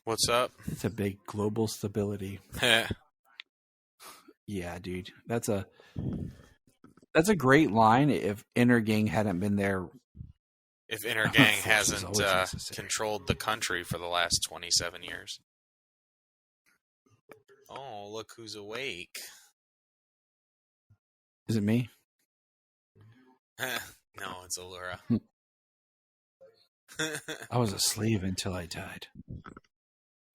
Speaker 5: What's up?
Speaker 4: It's a big global stability. Yeah, dude. That's a great line if Inner Gang hadn't been there.
Speaker 5: If Inner Gang hasn't controlled the country for the last 27 years. Oh, look who's awake.
Speaker 4: Is it me?
Speaker 5: No, it's Allura.
Speaker 4: I was a slave until I died.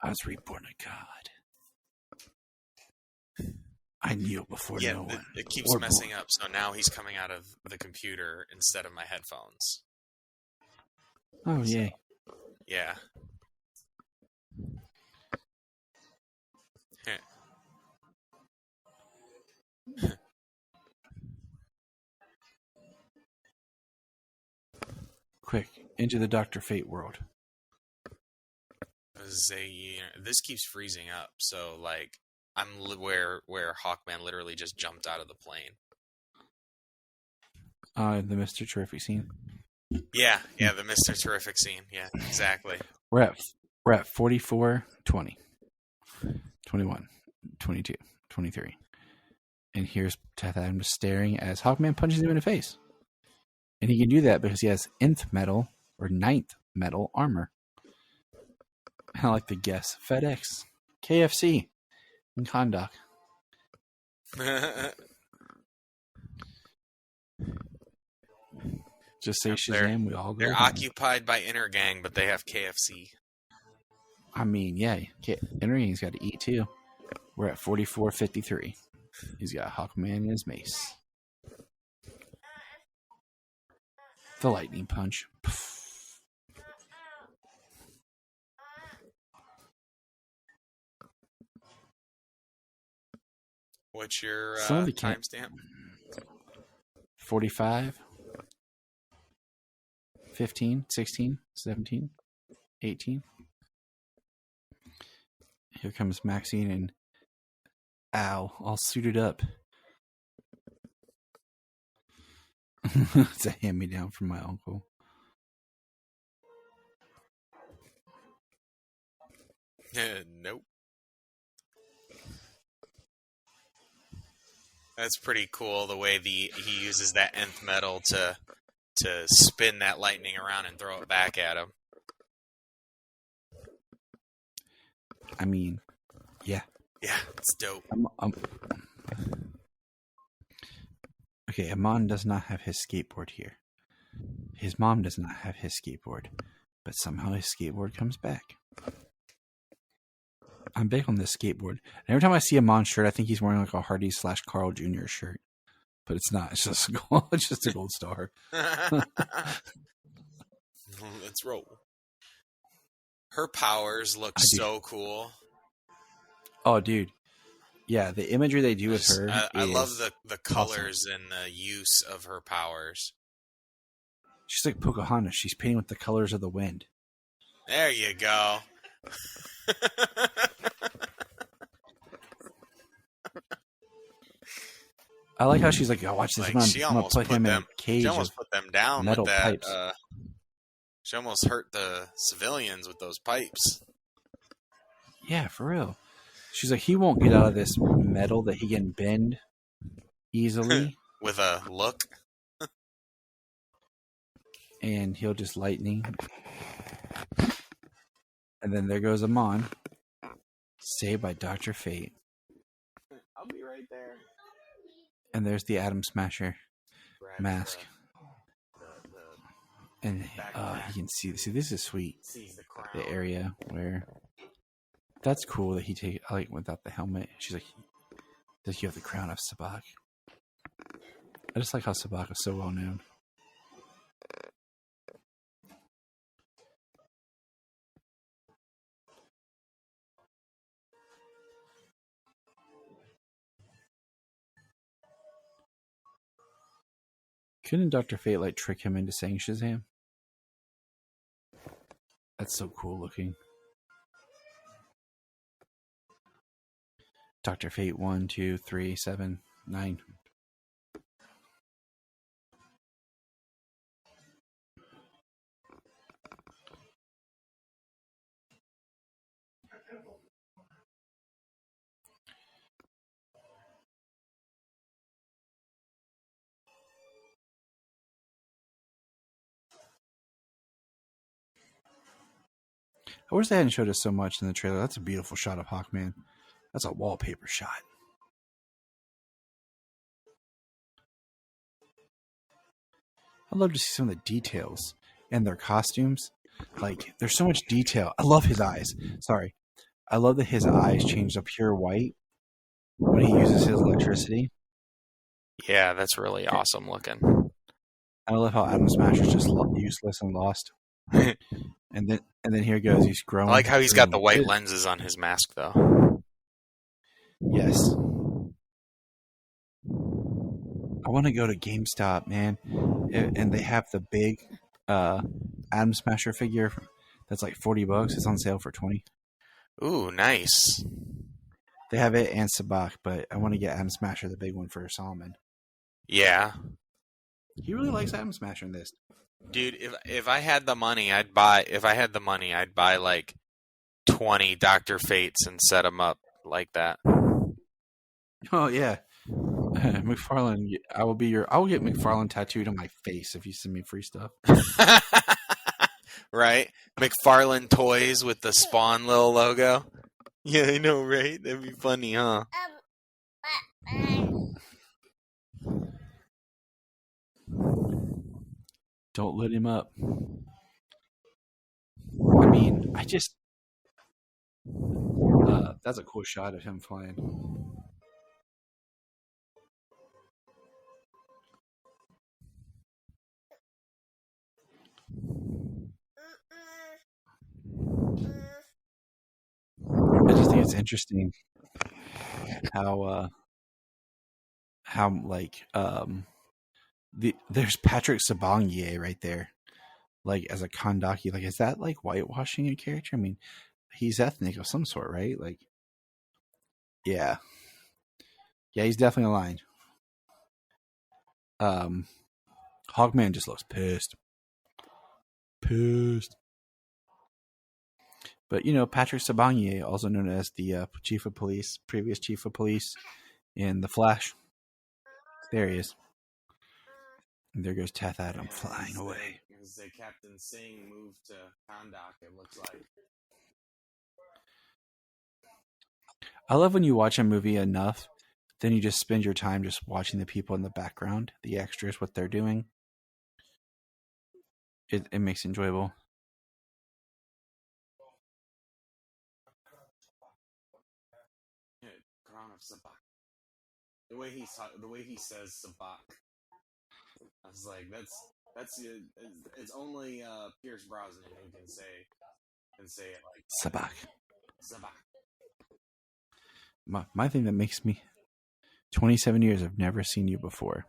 Speaker 4: I was reborn a god. I kneel before no one.
Speaker 5: It keeps messing up, so now he's coming out of the computer instead of my headphones.
Speaker 4: Oh, yay.
Speaker 5: Yeah.
Speaker 4: Quick, into the Dr. Fate world.
Speaker 5: This keeps freezing up, so like I'm where Hawkman literally just jumped out of the plane.
Speaker 4: The Mr. Terrific scene.
Speaker 5: Yeah, the Mr. Terrific scene. Yeah, exactly.
Speaker 4: We're at 44, 20, 21, 22, 23. And here's Teth Adam just staring as Hawkman punches him in the face. And he can do that because he has nth metal or 9th metal armor. I like the guess. FedEx, KFC, and Kondak. Just say Shazam, we all go.
Speaker 5: They're occupied by Inner Gang, but they have KFC.
Speaker 4: I mean, yeah, Inner Gang's got to eat too. We're at 44-53. He's got Hawkman in his mace. The lightning punch.
Speaker 5: What's your timestamp?
Speaker 4: 45, 15, 16, 17, 18. Here comes Maxine and Al, all suited up. It's a hand-me-down from my uncle.
Speaker 5: Nope. That's pretty cool the way he uses that nth metal to spin that lightning around and throw it back at him.
Speaker 4: I mean, yeah.
Speaker 5: Yeah, it's dope.
Speaker 4: Okay, Amon does not have his skateboard here. His mom does not have his skateboard, but somehow his skateboard comes back. I'm big on this skateboard. And every time I see Amon's shirt, I think he's wearing like a Hardy / Carl Jr. shirt. But it's not. It's just a gold star.
Speaker 5: Let's roll. Her powers look so cool.
Speaker 4: Oh, dude. Yeah, the imagery they do with her.
Speaker 5: I love the colors awesome. And the use of her powers.
Speaker 4: She's like Pocahontas. She's painting with the colors of the wind.
Speaker 5: There you go.
Speaker 4: I like how she's like, "Oh, watch this!
Speaker 5: Like,
Speaker 4: I'm gonna put him in a cage
Speaker 5: She
Speaker 4: of
Speaker 5: almost put them down
Speaker 4: metal
Speaker 5: with that.
Speaker 4: pipes."
Speaker 5: She almost hurt the civilians with those pipes.
Speaker 4: Yeah, for real. She's like, he won't get out of this metal that he can bend easily,
Speaker 5: With a look.
Speaker 4: and he'll just lightning. And then there goes Amon, saved by Dr. Fate.
Speaker 5: I'll be right there.
Speaker 4: And there's the Atom Smasher mask. And you can see, this is sweet. The area where, that's cool that he like without the helmet. She's like, does you have the crown of Sabak? I just like how Sabak is so well known. Couldn't Dr. Fate like trick him into saying Shazam? That's so cool looking. Dr. Fate 1, 2, 3, 7, 9. I wish they hadn't showed us so much in the trailer. That's a beautiful shot of Hawkman. That's a wallpaper shot. I'd love to see some of the details and their costumes. Like, there's so much detail. I love his eyes. Sorry. I love that his eyes change to pure white when he uses his electricity.
Speaker 5: Yeah, that's really awesome looking.
Speaker 4: I love how Atom Smasher's just useless and lost. And then here goes, he's growing.
Speaker 5: I like how he's got the white lenses on his mask, though.
Speaker 4: Yes. I want to go to GameStop, man, and they have the big Atom Smasher figure that's like $40. It's on sale for $20.
Speaker 5: Ooh, nice.
Speaker 4: They have it and Sabak, but I want to get Atom Smasher, the big one, for Solomon.
Speaker 5: Yeah.
Speaker 4: He really likes Atom Smasher in this.
Speaker 5: Dude, if I had the money, I'd buy like 20 Dr. Fates and set them up like that.
Speaker 4: Oh yeah. McFarlane, I will get McFarlane tattooed on my face if you send me free stuff.
Speaker 5: Right? McFarlane toys with the Spawn little logo. Yeah, I know, right? That'd be funny, huh?
Speaker 4: Don't let him up. I mean, that's a cool shot of him flying. I just think it's interesting how there's Patrick Sabongier right there, like as a Kandaki. Like, is that like whitewashing a character? I mean, he's ethnic of some sort, right? Like, yeah, he's definitely aligned. Hawkman just looks pissed. But, Patrick Sabongier, also known as the previous chief of police in The Flash. There he is. And there goes Teth Adam flying away.
Speaker 5: As Captain Singh moved to Kahndaq, it looks like.
Speaker 4: I love when you watch a movie enough, then you just spend your time just watching the people in the background, the extras, what they're doing. It makes it enjoyable.
Speaker 5: Crown of Sabak. The way he says Sabak, I was like, that's it's only Pierce Brosnan who can say it like
Speaker 4: Sabak.
Speaker 5: Sabak.
Speaker 4: My thing that makes me 27 years, I've never seen you before.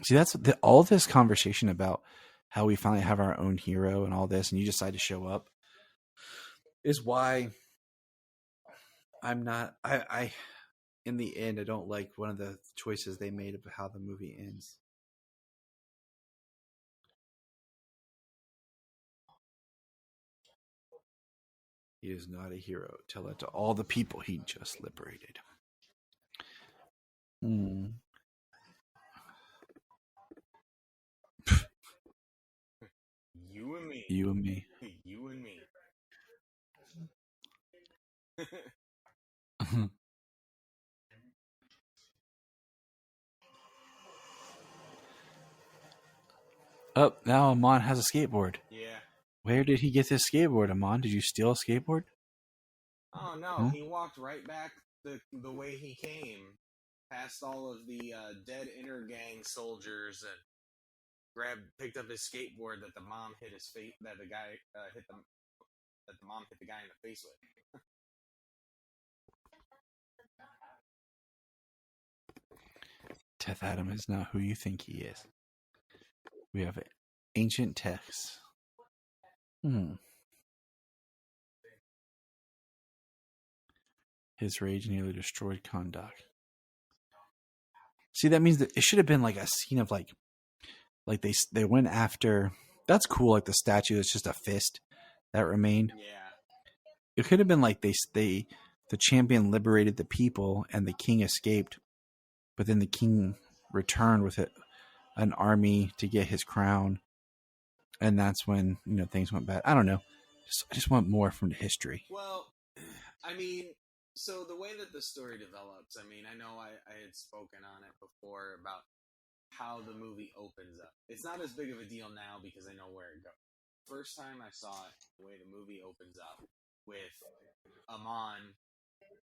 Speaker 4: See, that's all this conversation about how we finally have our own hero and all this, and you decide to show up. is why I'm not. I in the end, I don't like one of the choices they made of how the movie ends. He is not a hero. Tell that to all the people he just liberated.
Speaker 5: You and me.
Speaker 4: You and me.
Speaker 5: You and me.
Speaker 4: Oh, now Amon has a skateboard.
Speaker 5: Yeah.
Speaker 4: Where did he get this skateboard, Amon? Did you steal a skateboard?
Speaker 5: Oh no, he walked right back the way he came, past all of the dead Intergang soldiers, and picked up his skateboard that the mom hit his face. That the guy that the mom hit the guy in the face with.
Speaker 4: Teth Adam is not who you think he is. We have ancient texts. His rage nearly destroyed Kondak. See, that means that it should have been like a scene of like they went after. That's cool. Like the statue, it's just a fist that remained.
Speaker 5: Yeah.
Speaker 4: It could have been like the champion liberated the people and the king escaped, but then the king returned with an army to get his crown, and that's when things went bad. I don't know. I just want more from the history.
Speaker 5: Well, I mean, so the way that the story develops, I mean, I know I had spoken on it before about how the movie opens up. It's not as big of a deal now because I know where it goes. First time I saw it, the way the movie opens up with Amon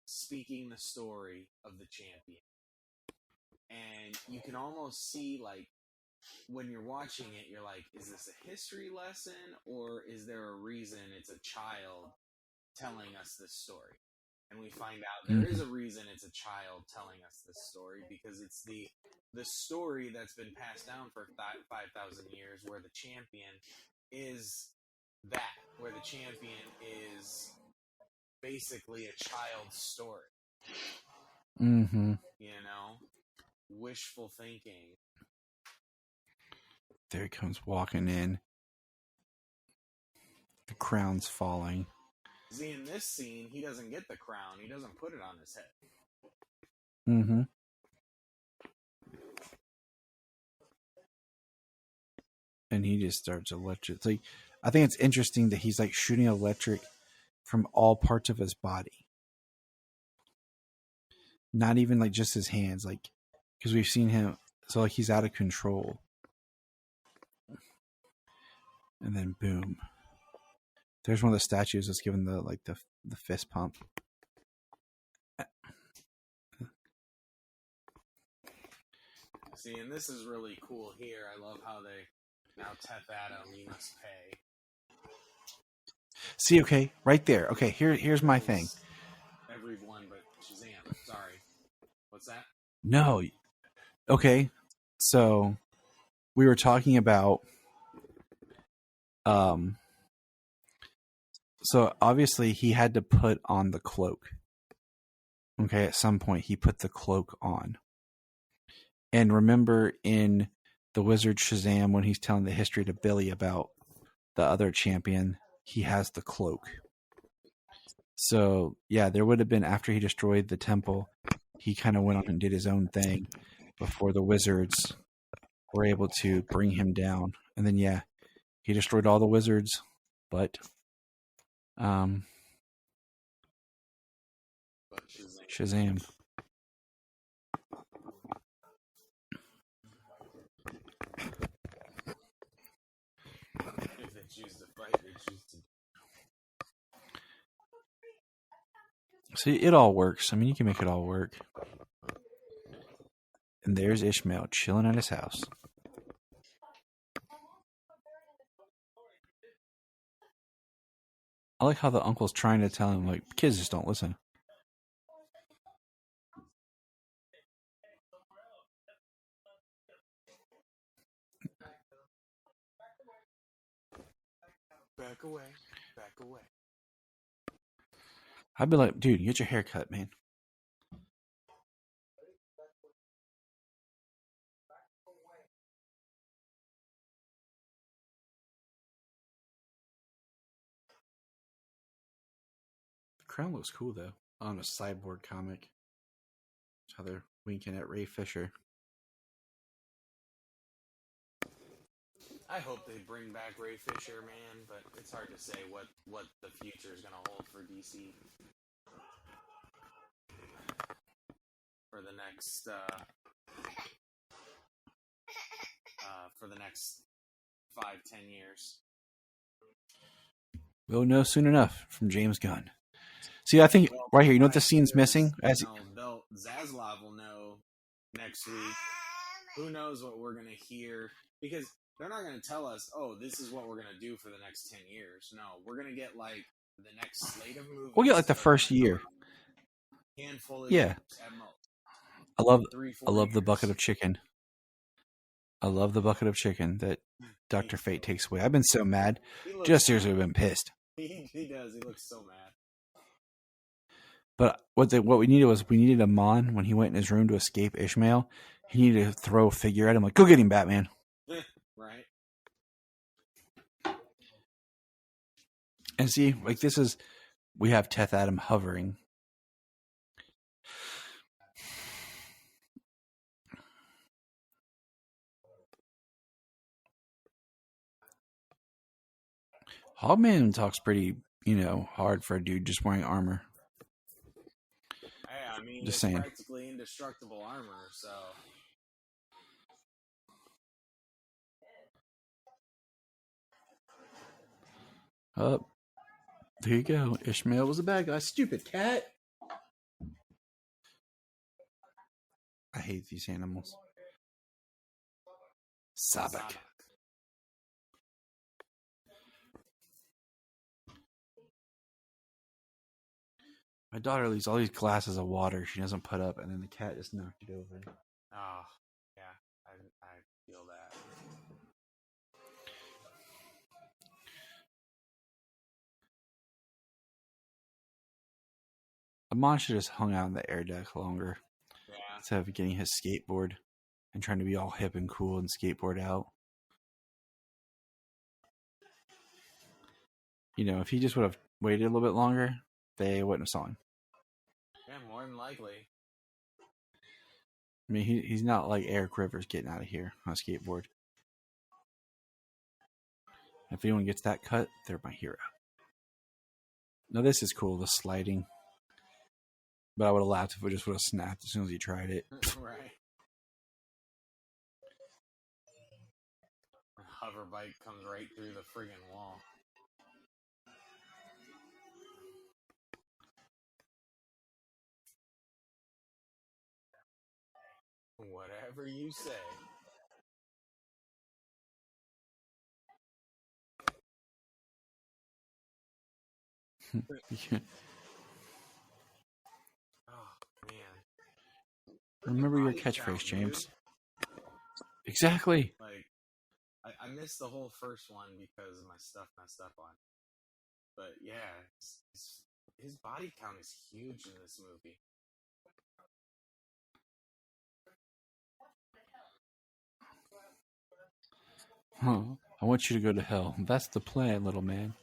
Speaker 5: speaking the story of the champion. And you can almost see, like, when you're watching it, you're like, is this a history lesson, or is there a reason it's a child telling us this story? And we find out there is a reason it's a child telling us this story, because it's the story that's been passed down for 5,000 years, where the champion is that, where the champion is basically a child's story. Wishful thinking.
Speaker 4: There he comes walking in. The crown's falling.
Speaker 5: See, in this scene, he doesn't get the crown. He doesn't put it on his head.
Speaker 4: And he just starts electric. It's like, I think it's interesting that he's like shooting electric from all parts of his body. Not even like just his hands, like, because we've seen him, so like he's out of control. And then boom. There's one of the statues that's given the fist pump.
Speaker 5: See, and this is really cool here. I love how they now Teth Adam, you must pay.
Speaker 4: See, okay, right there. Okay, here's my thing.
Speaker 5: Everyone but Shazam. Sorry. What's that?
Speaker 4: No. Okay. So we were talking about so obviously he had to put on the cloak. Okay, at some point he put the cloak on. And remember in the Wizard Shazam, when he's telling the history to Billy about the other champion, he has the cloak. So yeah, there would have been, after he destroyed the temple, he kind of went on and did his own thing before the wizards were able to bring him down. And then yeah, he destroyed all the wizards, but Shazam.
Speaker 5: If they choose to fight, they choose to.
Speaker 4: See, it all works. I mean, you can make it all work. And there's Ishmael chilling at his house. I like how the uncle's trying to tell him, like, kids just don't listen.
Speaker 5: Back away. Back away.
Speaker 4: I'd be like, dude, get your hair cut, man. The crown looks cool, though, on a Cyborg comic. That's how they're winking at Ray Fisher.
Speaker 5: I hope they bring back Ray Fisher, man, but it's hard to say what the future is going to hold for DC. For the next 5-10 years.
Speaker 4: We'll know soon enough from James Gunn. See, I think right here, you know what the scene's missing?
Speaker 5: Zaslav will know next week. Who knows what we're going to hear? Because they're not going to tell us, oh, this is what we're going to do for the next 10 years. No, we're going to get, like, the next slate of movies.
Speaker 4: We'll get, like, the first year.
Speaker 5: Handful of
Speaker 4: yeah.
Speaker 5: years at most.
Speaker 4: I love the bucket of chicken. I love the bucket of chicken that Dr. Fate takes away. I've been so mad. Just seriously, I've been pissed.
Speaker 5: He does. He looks so mad.
Speaker 4: But what we needed Amon when he went in his room to escape Ishmael. He needed to throw a figure at him like, go get him, Batman.
Speaker 5: Right.
Speaker 4: And see, like we have Teth Adam hovering. Hogman talks pretty, hard for a dude just wearing armor.
Speaker 5: Yeah, I mean,
Speaker 4: just
Speaker 5: it's
Speaker 4: saying.
Speaker 5: Practically indestructible armor, so.
Speaker 4: Oh, there you go. Ishmael was a bad guy. Stupid cat. I hate these animals. Sabak. My daughter leaves all these glasses of water she doesn't put up, and then the cat just knocked it over.
Speaker 5: Oh, yeah. I feel that.
Speaker 4: Amon should have just hung out on the air deck longer.
Speaker 5: Yeah.
Speaker 4: Instead of getting his skateboard and trying to be all hip and cool and skateboard out. If he just would have waited a little bit longer, they wouldn't have saw him.
Speaker 5: Yeah, more than likely.
Speaker 4: I mean, he's not like Eric Rivers getting out of here on a skateboard. If anyone gets that cut, they're my hero. Now, this is cool, the sliding. But I would have laughed if it just would have snapped as soon as he tried it.
Speaker 5: Right. A hover bike comes right through the friggin' wall. Whatever you say. Oh, man.
Speaker 4: Remember your catchphrase, James. Exactly.
Speaker 5: Like, I missed the whole first one because my stuff messed up on it. But yeah, his body count is huge in this movie.
Speaker 4: Huh. I want you to go to hell. That's the plan, little man.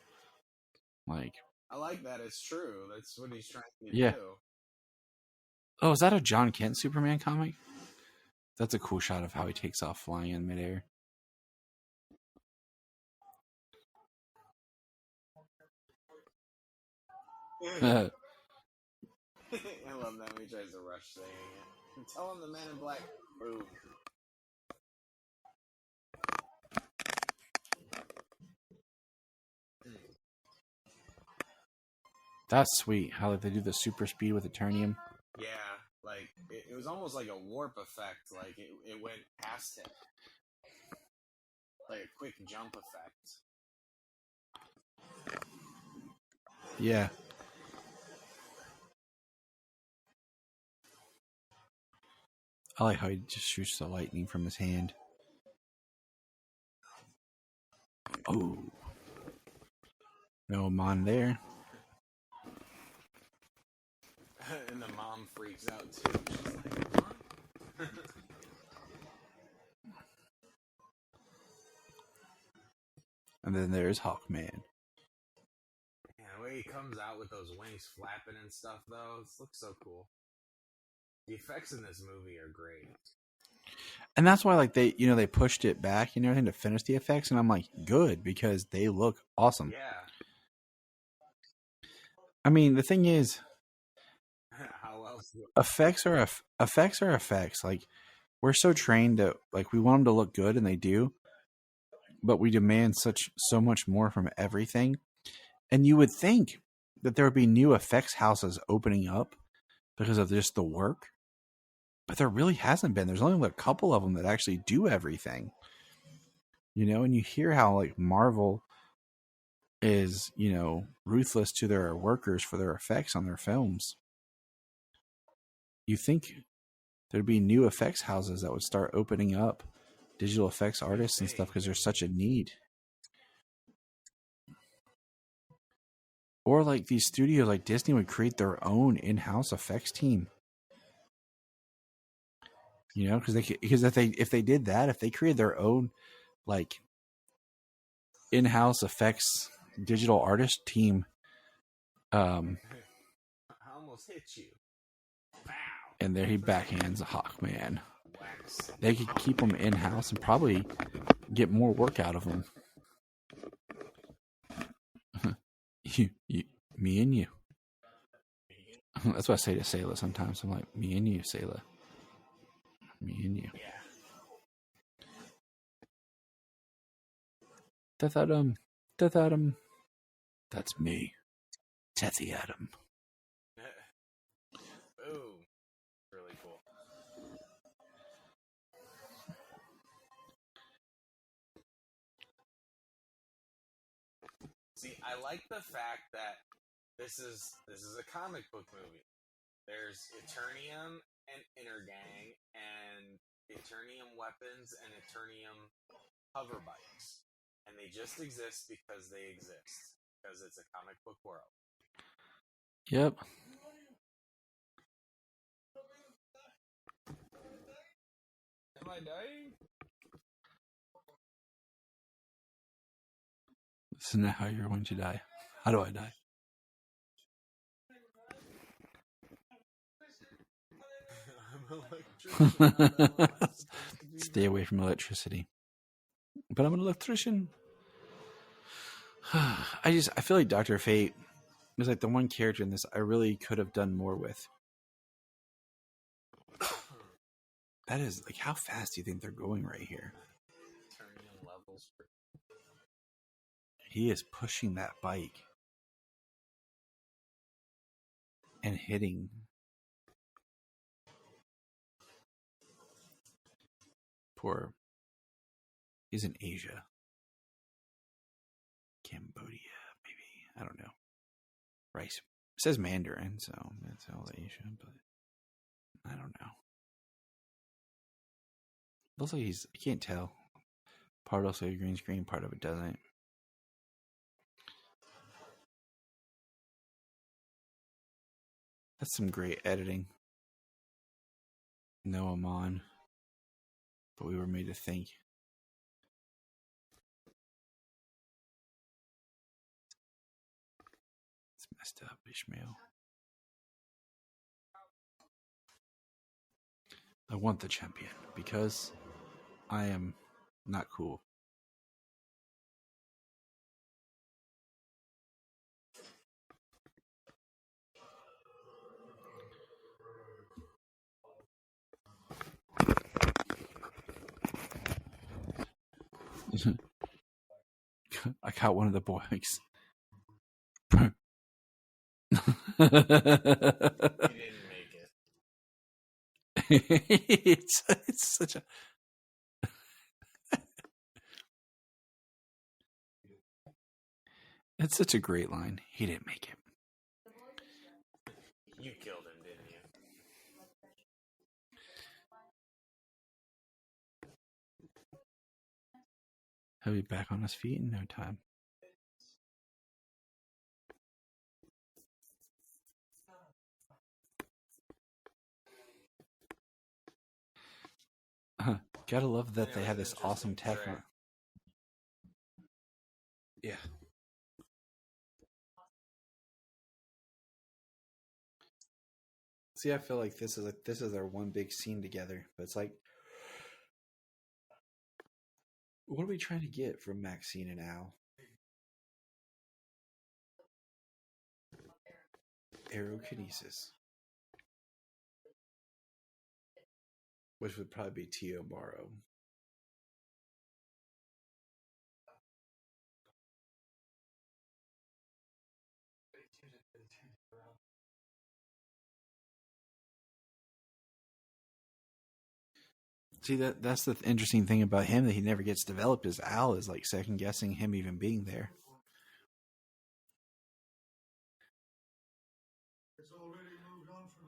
Speaker 4: Like,
Speaker 5: I like that. It's true. That's what he's trying to
Speaker 4: yeah.
Speaker 5: do.
Speaker 4: Oh, is that a John Kent Superman comic? That's a cool shot of how he takes off flying in midair.
Speaker 5: I love that when he tries to rush saying it. Tell him the Man in Black. Boom.
Speaker 4: That's sweet. How they do the super speed with Eternium.
Speaker 5: Yeah, like it was almost like a warp effect. Like it went past him, like a quick jump effect.
Speaker 4: Yeah. I like how he just shoots the lightning from his hand. Oh. No Amon there.
Speaker 6: mom freaks out too. She's like, huh?
Speaker 4: And then there's Hawkman.
Speaker 6: Yeah, the way he comes out with those wings flapping and stuff, though, it looks so cool. The effects in this movie are great.
Speaker 4: And that's why, like, they pushed it back and everything to finish the effects, and I'm like, good, because they look awesome.
Speaker 6: Yeah.
Speaker 4: I mean, the thing is,
Speaker 6: How else?
Speaker 4: effects are effects. Like, we're so trained that, like, we want them to look good, and they do, but we demand so much more from everything. And you would think that there would be new effects houses opening up because of just the work, but there really hasn't been. There's only a couple of them that actually do everything, and you hear how, like, Marvel is, ruthless to their workers for their effects on their films. You think there'd be new effects houses that would start opening up digital effects artists and stuff because there's such a need. Or like these studios like Disney would create their own in-house effects team. Because if they did that, if they created their own like in-house effects digital artist team,
Speaker 6: I almost hit you. Wow.
Speaker 4: And there he backhands a Hawkman. They could keep them in-house and probably get more work out of them. Me and you. That's what I say to Sayla sometimes. I'm like, me and you, Sayla. Me and you.
Speaker 6: Yeah.
Speaker 4: Death Atom. Death Atom. That's me. Deathy Atom.
Speaker 6: Ooh. Really cool. See, I like the fact that this is a comic book movie. There's Eternium and Intergang and Eternium weapons and Eternium hover bikes. And they just exist because they exist. Because it's a comic book world.
Speaker 4: Yep.
Speaker 6: Am I dying?
Speaker 4: This is not how you're going to die. How do I die? Stay away from electricity. But I'm an electrician. I feel like Dr. Fate is like the one character in this I really could have done more with. That is, like, how fast do you think they're going right here?
Speaker 6: Eternium levels.
Speaker 4: He is pushing that bike and hitting. Poor. He's in Asia. Cambodia, maybe. I don't know. Rice. It says Mandarin, so that's all Asia, but I don't know. Looks like I can't tell. Part looks like a green screen, part of it doesn't. That's some great editing. No Amon. But we were made to think. It's messed up, Ishmael. I want the champion because I am not cool. I got one of the boys.
Speaker 6: You didn't make it.
Speaker 4: It's such a it's such a great line. He didn't make it.
Speaker 6: You killed him, didn't you?
Speaker 4: He'll be back on his feet in no time. Gotta love that they have this awesome tech on. Yeah. See, I feel like this is their one big scene together, but it's like, what are we trying to get from Maxine and Al? Aerokinesis, which would probably be Tio Morrow. See, that's the interesting thing about him that he never gets developed. Is Al is like second guessing him even being there.
Speaker 7: It's already moved on from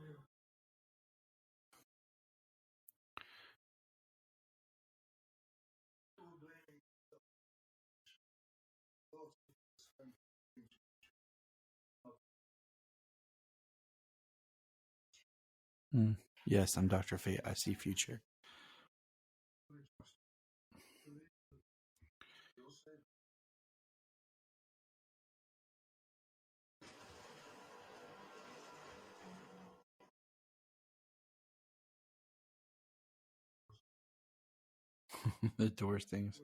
Speaker 7: you.
Speaker 4: Yes, I'm Dr. Fate. I see future. The doors things.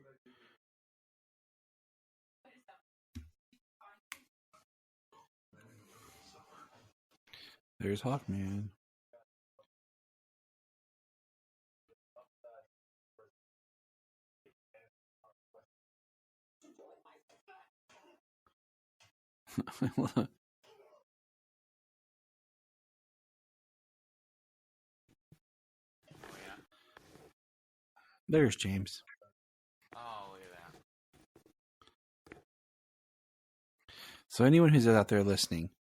Speaker 4: There's Hawkman. There's James.
Speaker 6: Oh, look at that.
Speaker 4: So anyone who's out there listening,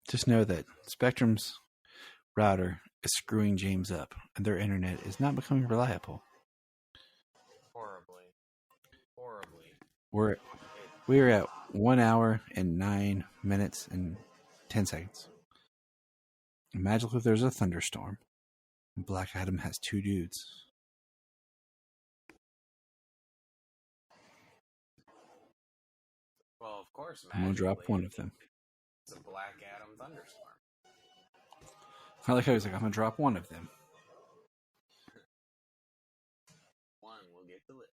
Speaker 4: just know that Spectrum's router is screwing James up, and their internet is not becoming reliable.
Speaker 6: Horribly.
Speaker 4: We're at 1 hour and 9 minutes and 10 seconds. Imagine if there's a thunderstorm. Black Adam has 2 dudes.
Speaker 6: Well, of course,
Speaker 4: I'm gonna drop one of them.
Speaker 6: It's a Black Adam thunderstorm.
Speaker 4: I like how he's like, I'm gonna drop one of them.
Speaker 6: One will get to live.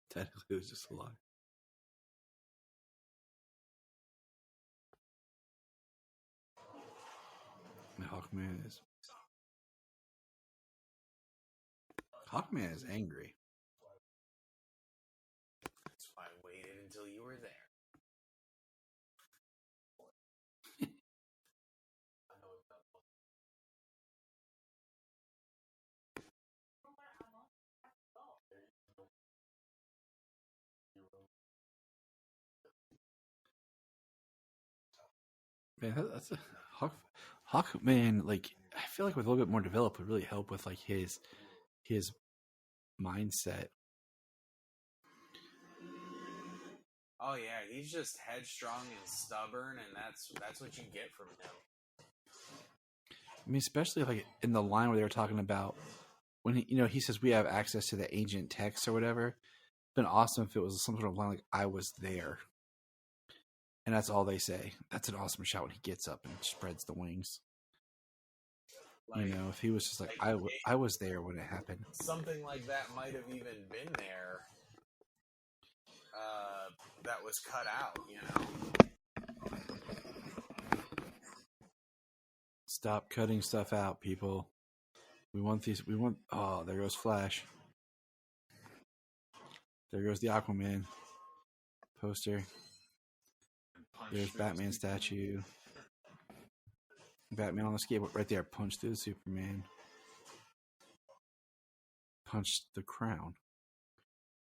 Speaker 4: Technically, it was just a lie. Hawkman is angry.
Speaker 6: That's why I waited until you were there.
Speaker 4: Man, that's a Hawkman. Like, I feel like with a little bit more developed would really help with like his mindset.
Speaker 6: Oh yeah, he's just headstrong and stubborn, and that's what you get from him.
Speaker 4: I mean, especially like in the line where they were talking about when he says we have access to the ancient texts or whatever. It'd been awesome if it was some sort of line like "I was there," and that's all they say. That's an awesome shot when he gets up and spreads the wings. Like, if he was just like I was there when it happened.
Speaker 6: Something like that might have even been there. That was cut out,
Speaker 4: Stop cutting stuff out, people. We want these. Oh, there goes Flash. There goes the Aquaman poster. There's Batman statue. Batman on the skateboard right there. Punch through the Superman. Punch the crown.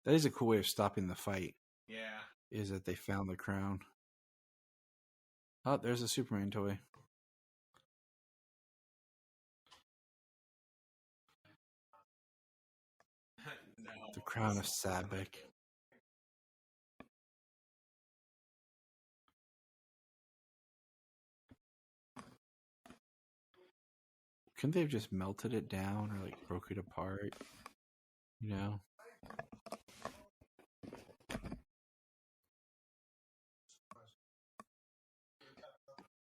Speaker 4: That is a cool way of stopping the fight.
Speaker 6: Yeah.
Speaker 4: Is that they found the crown. Oh, there's a Superman toy. Crown of Sabbac. Couldn't they have just melted it down or like broke it apart? You know?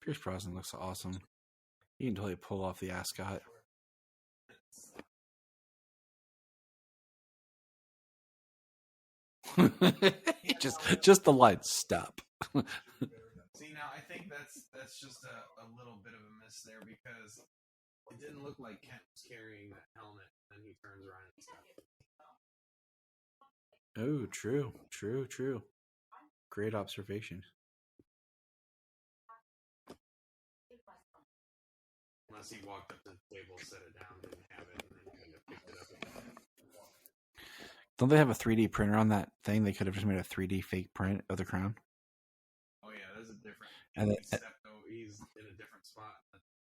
Speaker 4: Pierce Brosnan looks awesome. He can totally pull off the ascot. just the line, stop.
Speaker 6: See, now I think that's just a little bit of a miss there because it didn't look like Kent was carrying that helmet, and he turns around and stuff.
Speaker 4: Oh, true. Great observation.
Speaker 6: Unless he walked up to the table, set it down, didn't have it, and then kind of picked it up again.
Speaker 4: Don't they have a 3D printer on that thing? They could have just made a 3D fake print of the crown.
Speaker 6: Oh yeah, that's a different.
Speaker 4: And
Speaker 6: he's in a different spot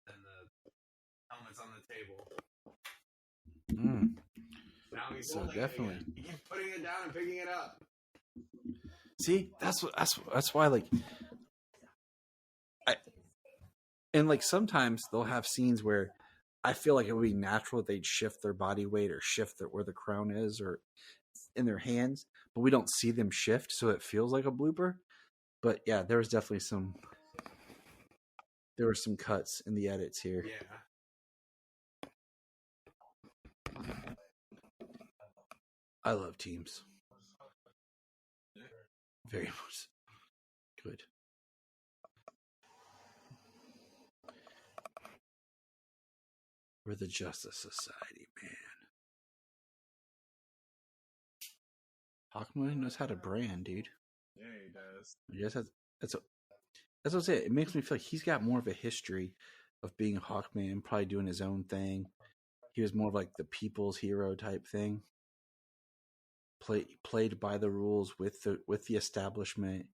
Speaker 6: than the helmet's on the table. Now he's
Speaker 4: so definitely.
Speaker 6: It again. He keeps putting it down and picking it up.
Speaker 4: See, that's why like like sometimes they'll have scenes where I feel like it would be natural that they'd shift their body weight or shift where the crown is or in their hands, but we don't see them shift, so it feels like a blooper. But yeah, there was definitely some cuts in the edits here.
Speaker 6: Yeah.
Speaker 4: I love teams. Very much. Good. We're the Justice Society, man. Hawkman knows how to brand, dude.
Speaker 6: Yeah, he does.
Speaker 4: Yes, that's what I'm saying. It makes me feel like he's got more of a history of being Hawkman, probably doing his own thing. He was more of like the people's hero type thing. Played by the rules with the establishment.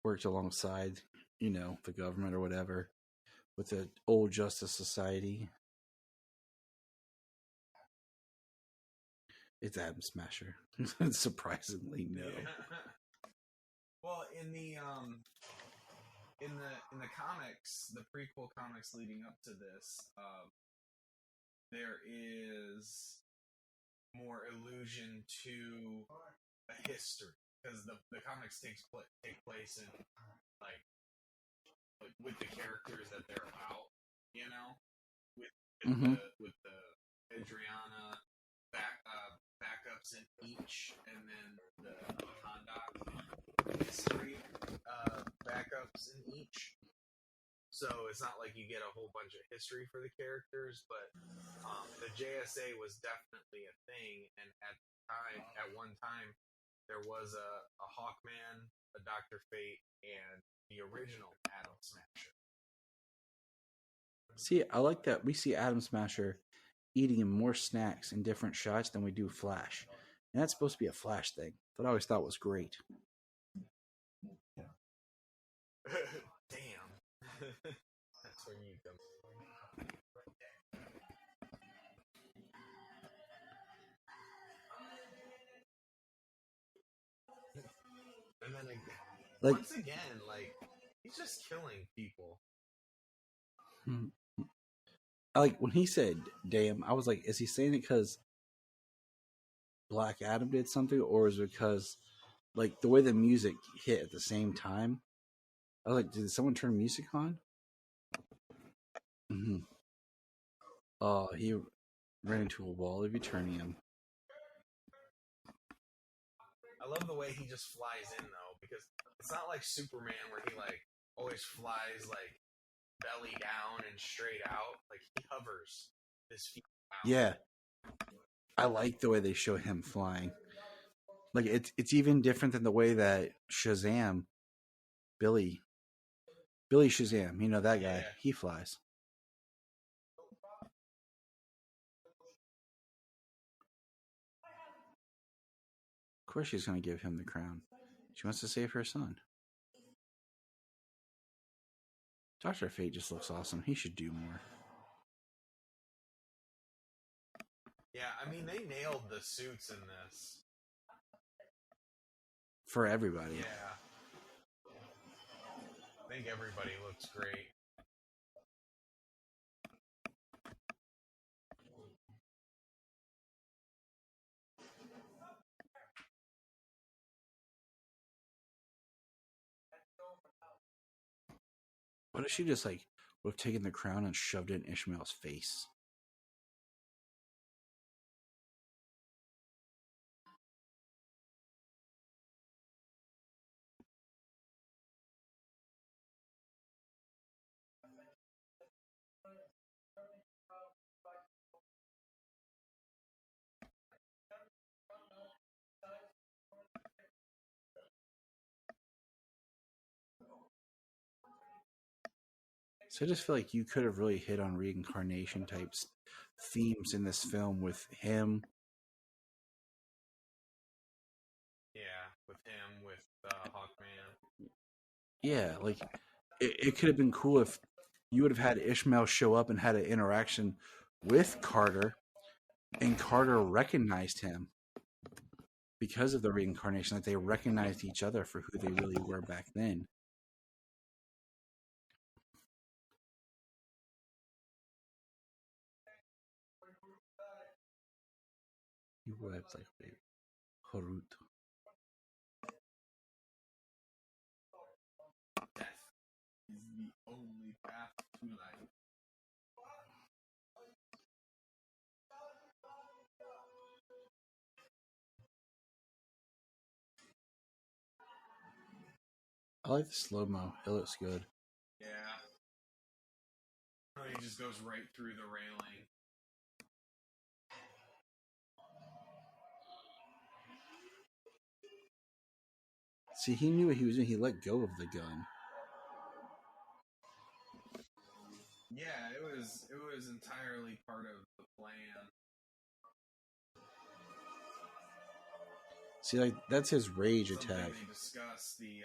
Speaker 4: Worked alongside, the government or whatever, with the old Justice Society. It's Atom Smasher. Surprisingly, no.
Speaker 6: Yeah. Well, in the comics, the prequel comics leading up to this, there is more allusion to a history because the comics take place in like with the characters that they're about, with the Adriana backups in each, and then the Honda history backups in each. So it's not like you get a whole bunch of history for the characters, but the JSA was definitely a thing, and at one time, there was a Hawkman, a Dr. Fate, and the original Atom Smasher.
Speaker 4: See, I like that we see Atom Smasher eating more snacks in different shots than we do Flash. And that's supposed to be a Flash thing that I always thought was great.
Speaker 6: Damn. That's where you come. And then once again, he's just killing people.
Speaker 4: When he said "damn," I was like, is he saying it because Black Adam did something, or is it because the way the music hit at the same time? I was like, did someone turn music on? Mm-hmm. Oh, he ran into a wall of Eternium.
Speaker 6: I love the way he just flies in, though, because it's not like Superman where he always flies belly down and straight out. He hovers his feet out.
Speaker 4: Yeah, I like the way they show him flying. It's even different than the way that Shazam, Billy Shazam, that guy, he flies. Of course she's going to give him the crown. She wants to save her son. Dr. Fate just looks awesome. He should do more.
Speaker 6: Yeah, I mean, they nailed the suits in this.
Speaker 4: For everybody.
Speaker 6: Yeah. I think everybody looks great.
Speaker 4: What if she just like would have taken the crown and shoved it in Ishmael's face? So I just feel like you could have really hit on reincarnation types themes in this film with him.
Speaker 6: Yeah, with him, with Hawkman.
Speaker 4: Yeah, like it could have been cool if you would have had Ishmael show up and had an interaction with Carter, and Carter recognized him because of the reincarnation, that they recognized each other for who they really were back then. He wept like a baby. Harut.
Speaker 6: Death is the only path to life.
Speaker 4: I like the slow-mo. It looks good.
Speaker 6: Yeah. Oh, he just goes right through the railing.
Speaker 4: See, he knew what he was doing. He let go of the gun.
Speaker 6: Yeah, it was entirely part of the plan.
Speaker 4: See, like that's his rage
Speaker 6: Something
Speaker 4: attack.
Speaker 6: They discuss the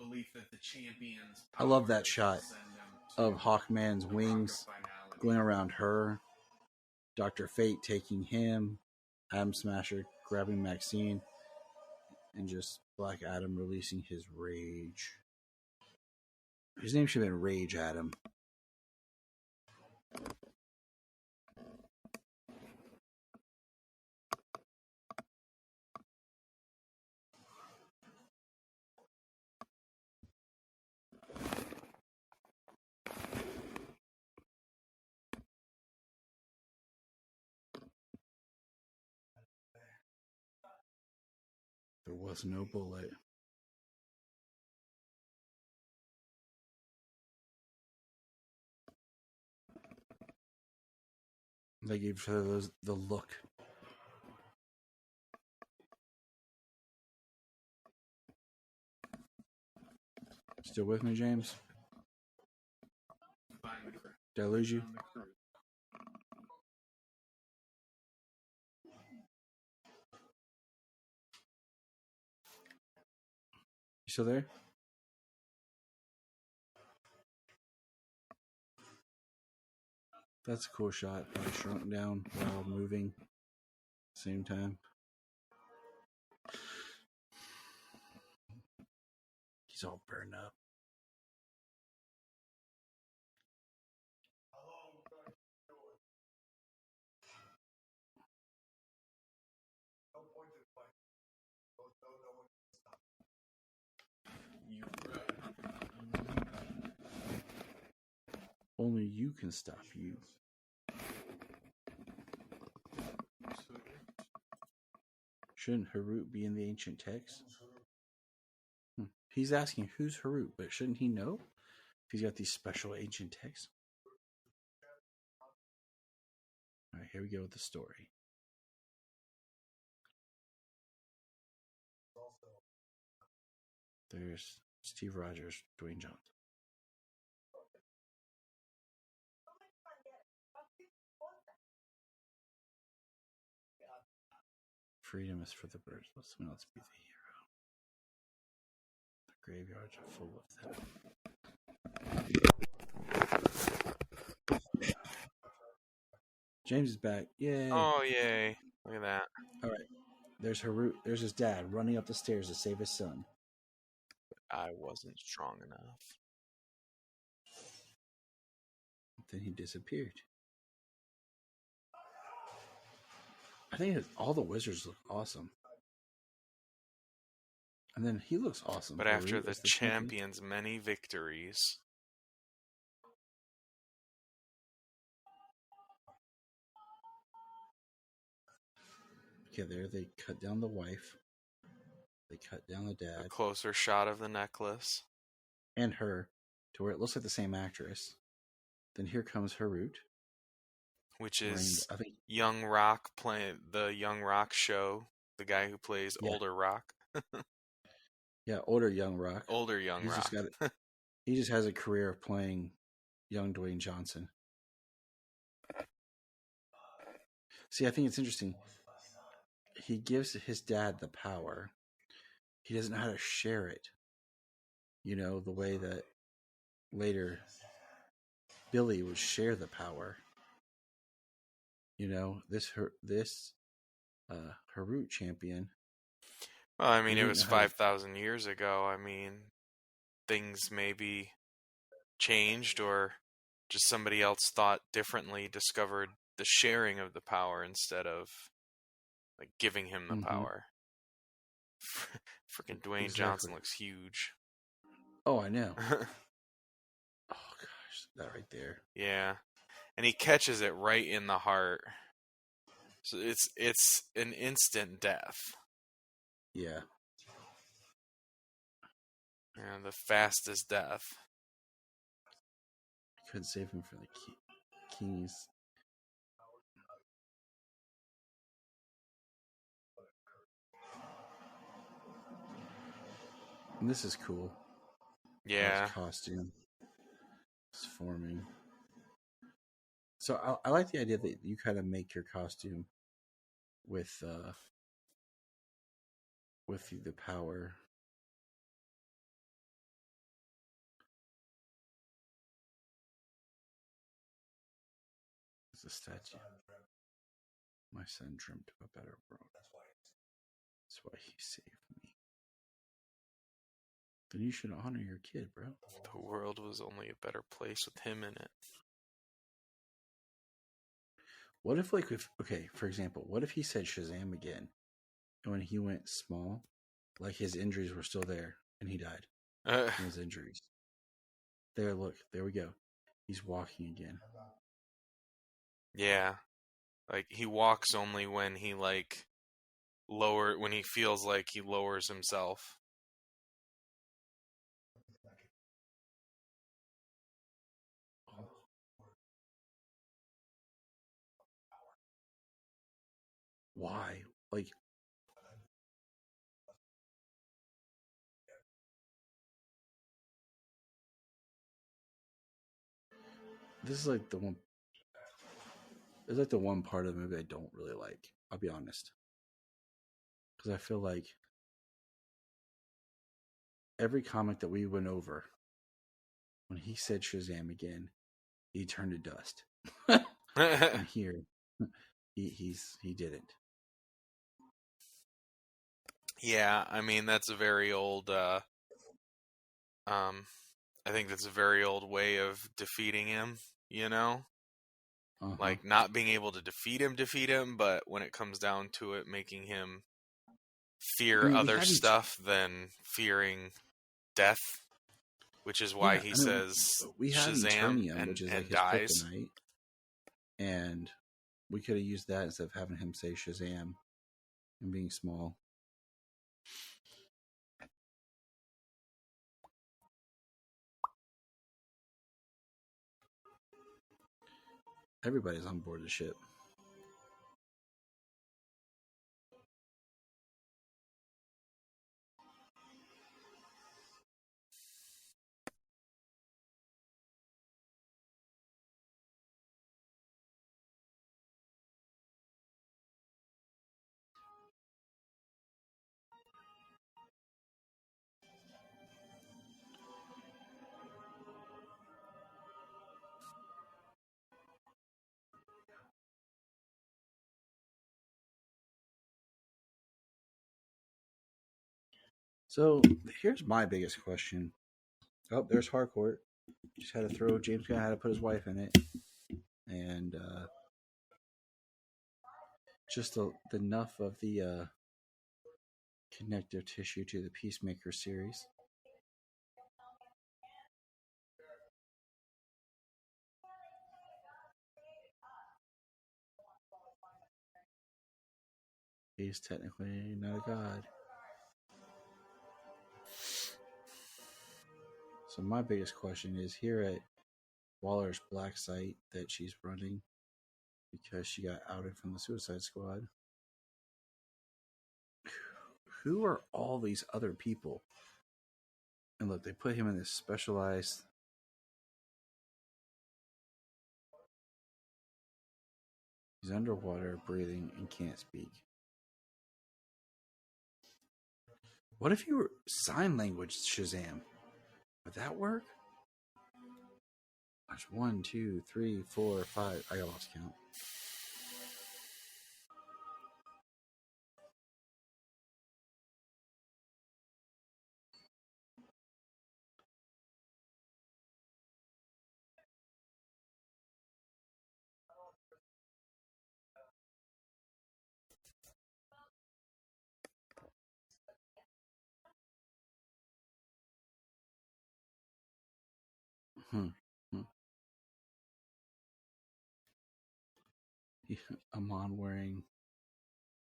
Speaker 6: belief that the champions.
Speaker 4: I love that shot of Hawkman's wings going around her, Dr. Fate taking him, Atom Smasher grabbing Maxine, and just Black Adam releasing his rage. His name should have been Rage Adam. There was no bullet. They gave her the look. Still with me, James? Did I lose you? You still there? That's a cool shot. I shrunk down while moving at the same time. He's all burned up. Only you can stop you. Shouldn't Harut be in the ancient text? He's asking who's Harut, but shouldn't he know if he's got these special ancient texts? All right, here we go with the story. There's Steve Rogers, Dwayne Johnson. Freedom is for the birds. Let someone else be the hero. The graveyards are full of them. James is back. Yay.
Speaker 5: Oh, yay. Look at that.
Speaker 4: All right. There's his dad running up the stairs to save his son.
Speaker 5: I wasn't strong enough.
Speaker 4: Then he disappeared. I think all the wizards look awesome. And then he looks awesome.
Speaker 5: But after the champion's many victories...
Speaker 4: Okay, there they cut down the wife. They cut down the dad.
Speaker 5: A closer shot of the necklace.
Speaker 4: And her, to where it looks like the same actress. Then here comes Harut.
Speaker 5: Which is Young Rock playing the Young Rock show. The guy who plays older Rock.
Speaker 4: Yeah, older Young Rock.
Speaker 5: Older Young Rock.
Speaker 4: He just has a career of playing young Dwayne Johnson. See, I think it's interesting. He gives his dad the power. He doesn't know how to share it. You know, the way that later Billy would share the power. You know, this Harut champion.
Speaker 5: Well, I mean, it was 5,000 years ago. I mean, things maybe changed, or just somebody else thought differently, discovered the sharing of the power instead of like giving him the power. Freaking Dwayne Johnson looks huge.
Speaker 4: Oh, I know. Oh gosh, that right there.
Speaker 5: Yeah, and he catches it right in the heart. So it's an instant death.
Speaker 4: Yeah.
Speaker 5: And the fastest death.
Speaker 4: Couldn't save him from the keys. And this is cool.
Speaker 5: Yeah.
Speaker 4: Costume is forming. So I like the idea that you kind of make your costume with the power. It's a statue. My son dreamt of a better world. That's why he saved me. Then you should honor your kid, bro.
Speaker 5: The world was only a better place with him in it.
Speaker 4: What if, for example, what if he said Shazam again, and when he went small, like his injuries were still there, and he died from his injuries? There, look, there we go. He's walking again.
Speaker 5: Yeah, like he walks only when he when he feels like he lowers himself.
Speaker 4: Why? This is like the one. It's like the one part of the movie I don't really like. I'll be honest, because I feel like every comic that we went over, when he said Shazam again, he turned to dust. And here, he didn't.
Speaker 5: Yeah, I mean that's a very old. I think that's a very old way of defeating him. You know, like not being able to defeat him, but when it comes down to it, making him fear other stuff than fearing death, which is why he says
Speaker 4: we have
Speaker 5: Shazam
Speaker 4: Eternium, which is like
Speaker 5: dies.
Speaker 4: His kryptonite, and we could have used that instead of having him say Shazam and being small. Everybody's on board the ship. So here's my biggest question. Oh, there's Harcourt. Just had to throw James Gunn had to put his wife in it, and just enough of the connective tissue to the Peacemaker series. He's technically not a god. So my biggest question is here at Waller's black site that she's running because she got outed from the Suicide Squad. Who are all these other people? And look, they put him in this specialized... He's underwater, breathing, and can't speak. What if you were sign language Shazam? Would that work? There's 1, 2, 3, 4, 5. I lost count. Amon wearing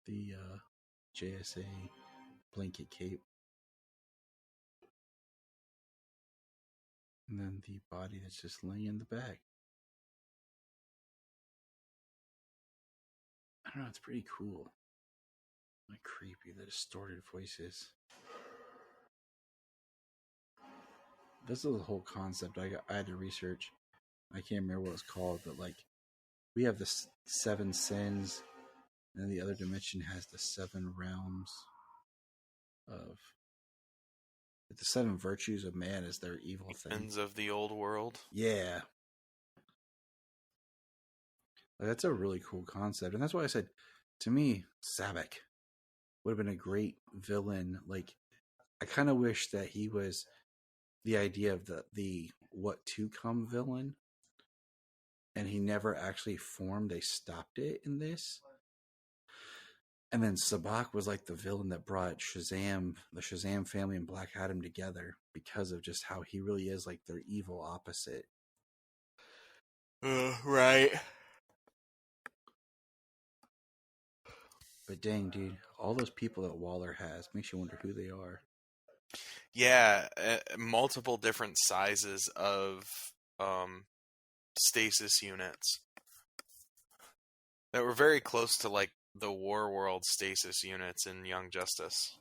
Speaker 4: the JSA blanket cape. And then the body that's just laying in the bag. I don't know, it's pretty cool. Like creepy, the distorted voices. This is the whole concept I had to research. I can't remember what it's called, but like we have the 7 sins, and the other dimension has the 7 realms of the 7 virtues of man is their evil thing.
Speaker 5: Ends of the old world.
Speaker 4: Yeah. Like, that's a really cool concept. And that's why I said, to me, Sabek would have been a great villain. Like, I kind of wish that he was the idea of the what to come villain. And he never actually formed. They stopped it in this. And then Sabak was like the villain that brought Shazam, the Shazam family, and Black Adam together because of just how he really is like their evil opposite.
Speaker 5: Right.
Speaker 4: But dang, dude, all those people that Waller has makes you wonder who they are.
Speaker 5: Yeah, multiple different sizes of stasis units that were very close to like the War World stasis units in Young Justice.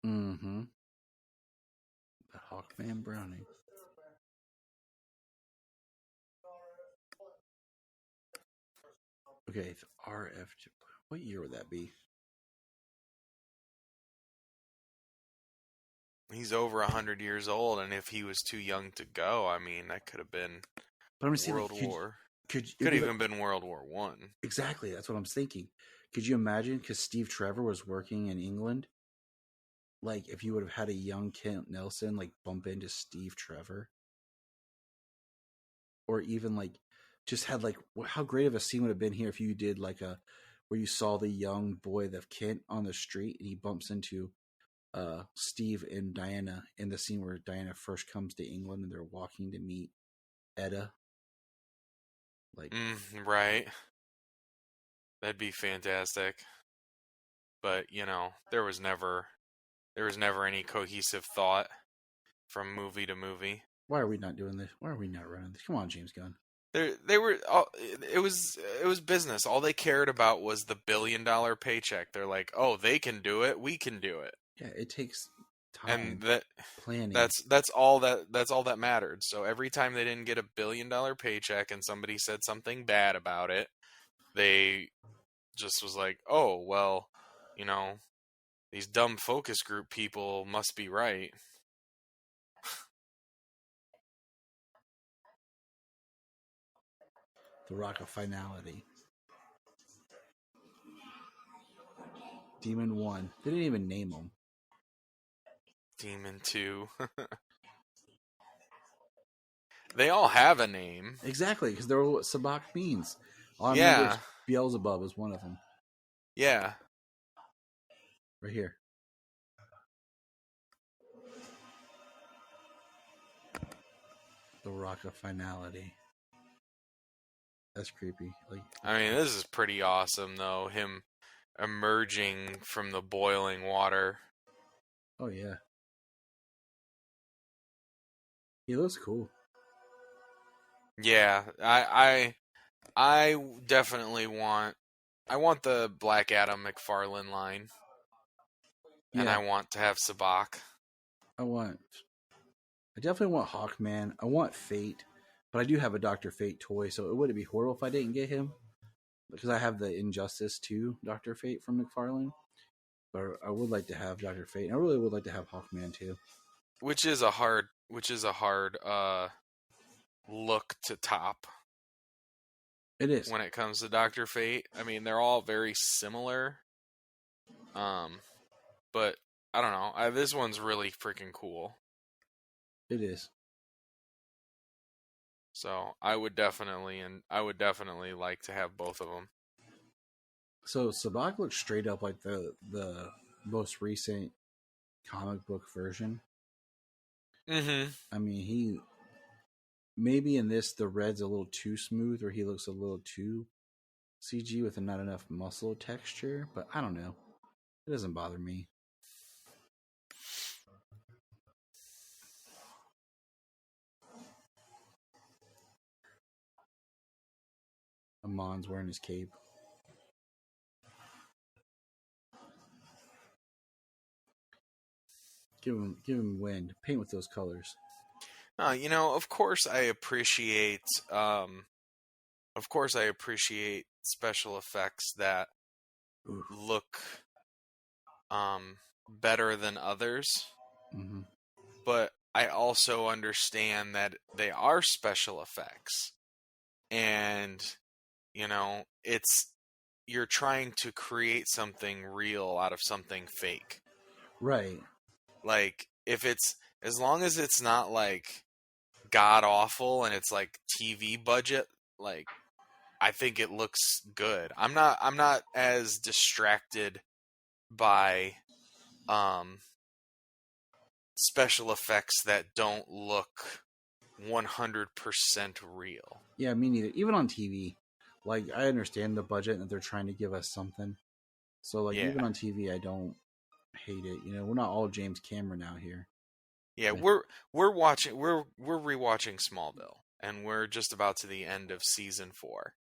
Speaker 4: Mm-hmm. The Hawkman Browning. Okay, the RF. What year would that be?
Speaker 5: He's over 100 years old, and if he was too young to go, I mean, that could have been World War. Could have even been World War One.
Speaker 4: Exactly, that's what I'm thinking. Could you imagine? Because Steve Trevor was working in England. Like, if you would have had a young Kent Nelson, like, bump into Steve Trevor. Or even, like, just had, like, how great of a scene would have been here if you did, like, where you saw the young boy of Kent on the street, and he bumps into Steve and Diana in the scene where Diana first comes to England, and they're walking to meet Etta. Like,
Speaker 5: right. That'd be fantastic. But, you know, there was never any cohesive thought from movie to movie.
Speaker 4: Why are we not doing this? Why are we not running this? Come on, James Gunn.
Speaker 5: They were. It was business. All they cared about was the $1 billion paycheck. They're like, oh, they can do it. We can do it.
Speaker 4: Yeah, it takes time.
Speaker 5: And
Speaker 4: planning.
Speaker 5: That's all that mattered. So every time they didn't get a $1 billion paycheck and somebody said something bad about it, they just was like, oh, well, you know, these dumb focus group people must be right.
Speaker 4: The Rock of Finality. Demon 1. They didn't even name him.
Speaker 5: Demon 2. They all have a name.
Speaker 4: Exactly, because they're what Sabak means. All I remember
Speaker 5: Yeah.
Speaker 4: is Beelzebub is one of them.
Speaker 5: Yeah.
Speaker 4: Right here. The Rock of Finality. That's creepy. Like,
Speaker 5: I mean, this is pretty awesome, though. Him emerging from the boiling water.
Speaker 4: oh yeah. He looks cool.
Speaker 5: Yeah, I definitely want. I want the Black Adam McFarlane line, and
Speaker 4: Yeah.
Speaker 5: I want to have Sabak.
Speaker 4: I definitely want Hawkman. I want Fate, but I do have a Dr. Fate toy, so it wouldn't be horrible if I didn't get him. Because I have the Injustice 2 Dr. Fate from McFarlane. But I would like to have Dr. Fate. And I really would like to have Hawkman too.
Speaker 5: Which is a hard look to top.
Speaker 4: It is.
Speaker 5: When it comes to Dr. Fate. I mean, they're all very similar. But I don't know. This one's really freaking cool.
Speaker 4: It is.
Speaker 5: So I would definitely like to have both of them.
Speaker 4: So Sabak looks straight up like the most recent comic book version.
Speaker 5: Mm-hmm.
Speaker 4: I mean, maybe in this the red's a little too smooth, or he looks a little too CG with not enough muscle texture. But I don't know. It doesn't bother me. Amon's wearing his cape. Give him wind. Paint with those colors.
Speaker 5: Of course I appreciate special effects that
Speaker 4: Oof.
Speaker 5: look better than others.
Speaker 4: Mm-hmm.
Speaker 5: But I also understand that they are special effects. And you're trying to create something real out of something fake.
Speaker 4: Right.
Speaker 5: Like, if it's, as long as it's not like god awful and it's like TV budget, like, I think it looks good. I'm not as distracted by special effects that don't look 100% real.
Speaker 4: Yeah, me neither. Even on TV, like, I understand the budget and that they're trying to give us something. So, like, even on TV, I don't hate it. We're not all James Cameron out here.
Speaker 5: Yeah, we're rewatching Smallville, and we're just about to the end of season 4,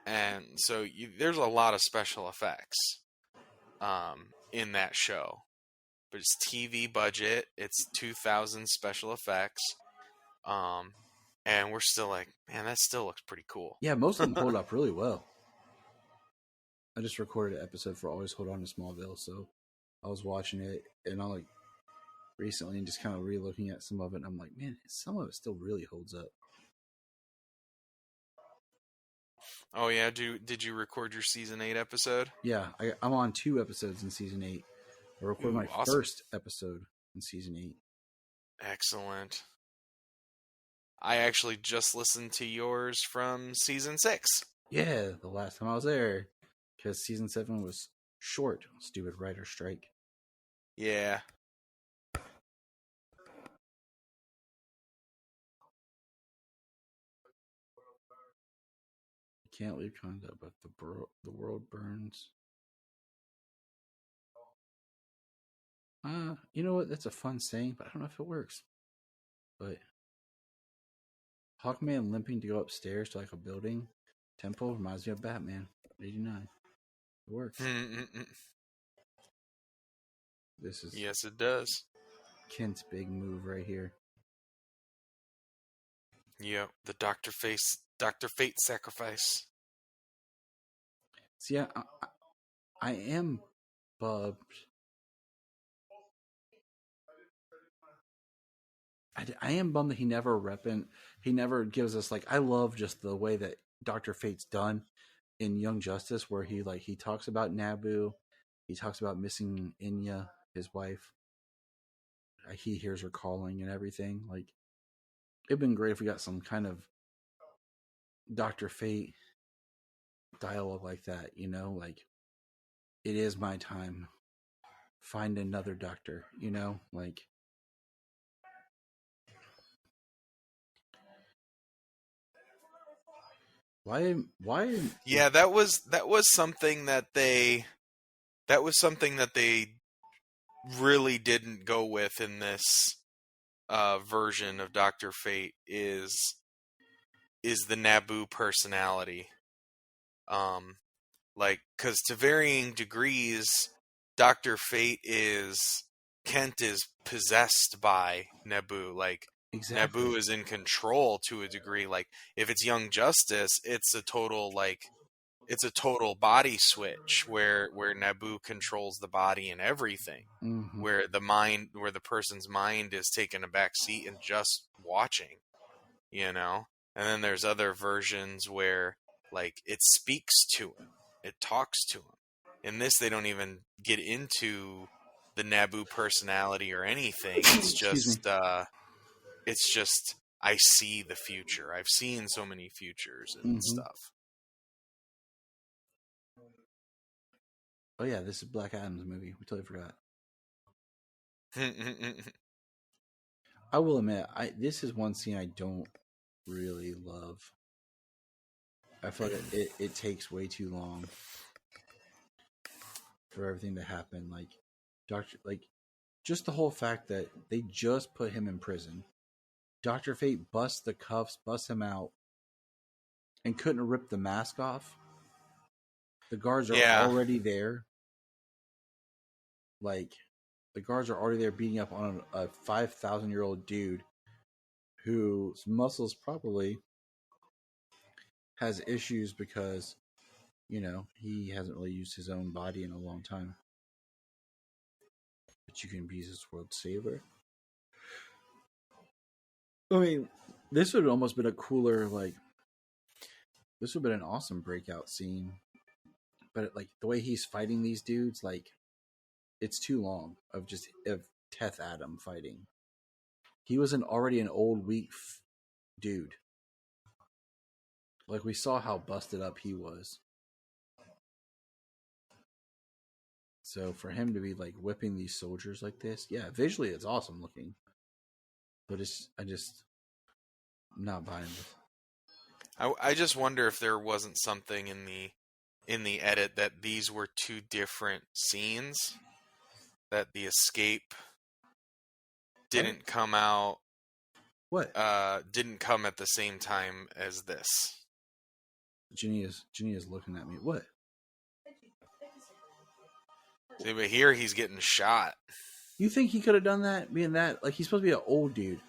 Speaker 5: and so there's a lot of special effects in that show, but it's TV budget. It's 2000 special effects, and we're still like, man, that still looks pretty cool.
Speaker 4: Yeah, most of them hold up really well. I just recorded an episode for Always Hold On to Smallville, so I was watching it, and I like recently and just kind of re-looking at some of it, and I'm like, man, some of it still really holds up.
Speaker 5: Oh yeah, did you record your season 8 episode?
Speaker 4: Yeah, I'm on 2 episodes in season 8. I recorded my
Speaker 5: awesome.
Speaker 4: first episode in season 8.
Speaker 5: Excellent. I actually just listened to yours from season 6.
Speaker 4: Yeah, the last time I was there, because season 7 was short. Stupid writer strike.
Speaker 5: Yeah.
Speaker 4: Can't leave conduct, but the world burns. You know what? That's a fun saying, but I don't know if it works. But Hawkman limping to go upstairs to like a building temple reminds me of Batman 89. It works. This is
Speaker 5: yes, it does.
Speaker 4: Kent's big move right here.
Speaker 5: Yep, the Dr. Fate sacrifice.
Speaker 4: See, I am bummed. I am bummed that he never gives us, like, I love just the way that Dr. Fate's done in Young Justice, where he talks about Nabu, he talks about missing Inya, his wife, he hears her calling and everything. Like, it'd been great if we got some kind of Dr. Fate dialogue like that, you know, like, it is my time. Find another doctor, you know, like. Why?
Speaker 5: Yeah, that was something that they really didn't go with in this version of Dr. Fate is the Naboo personality. Like, because to varying degrees, Dr. Fate Kent is possessed by Naboo. Like,
Speaker 4: exactly.
Speaker 5: Naboo is in control to a degree. Like, if it's Young Justice, it's a total body switch where Naboo controls the body and everything.
Speaker 4: Mm-hmm.
Speaker 5: Where the person's mind is taking a back seat and just watching, you know? And then there's other versions where, like, it speaks to him. It talks to him. In this, they don't even get into the Naboo personality or anything. It's just, I see the future. I've seen so many futures and stuff.
Speaker 4: Oh yeah, this is Black Adam's movie. We totally forgot. I will admit, this is one scene I don't really love. I feel like it takes way too long for everything to happen. Like, just the whole fact that they just put him in prison. Dr. Fate busts the cuffs, busts him out, and couldn't rip the mask off. The guards are already there. Like, the guards are already there beating up on a 5,000-year-old dude whose muscles probably has issues because, you know, he hasn't really used his own body in a long time. But you can be this world saver. I mean, this would have almost been a cooler, like, this would have been an awesome breakout scene. But, like, the way he's fighting these dudes, like, it's too long of Teth Adam fighting. He was already an old, weak dude. Like, we saw how busted up he was. So for him to be, like, whipping these soldiers like this, yeah, visually it's awesome looking. But I'm not buying it.
Speaker 5: I just wonder if there wasn't something in the edit that these were two different scenes, that the escape didn't come out.
Speaker 4: What?
Speaker 5: Didn't come at the same time as this.
Speaker 4: Ginny is looking at me. What?
Speaker 5: See, but here he's getting shot.
Speaker 4: You think he could have done that? Being that, like, he's supposed to be an old dude.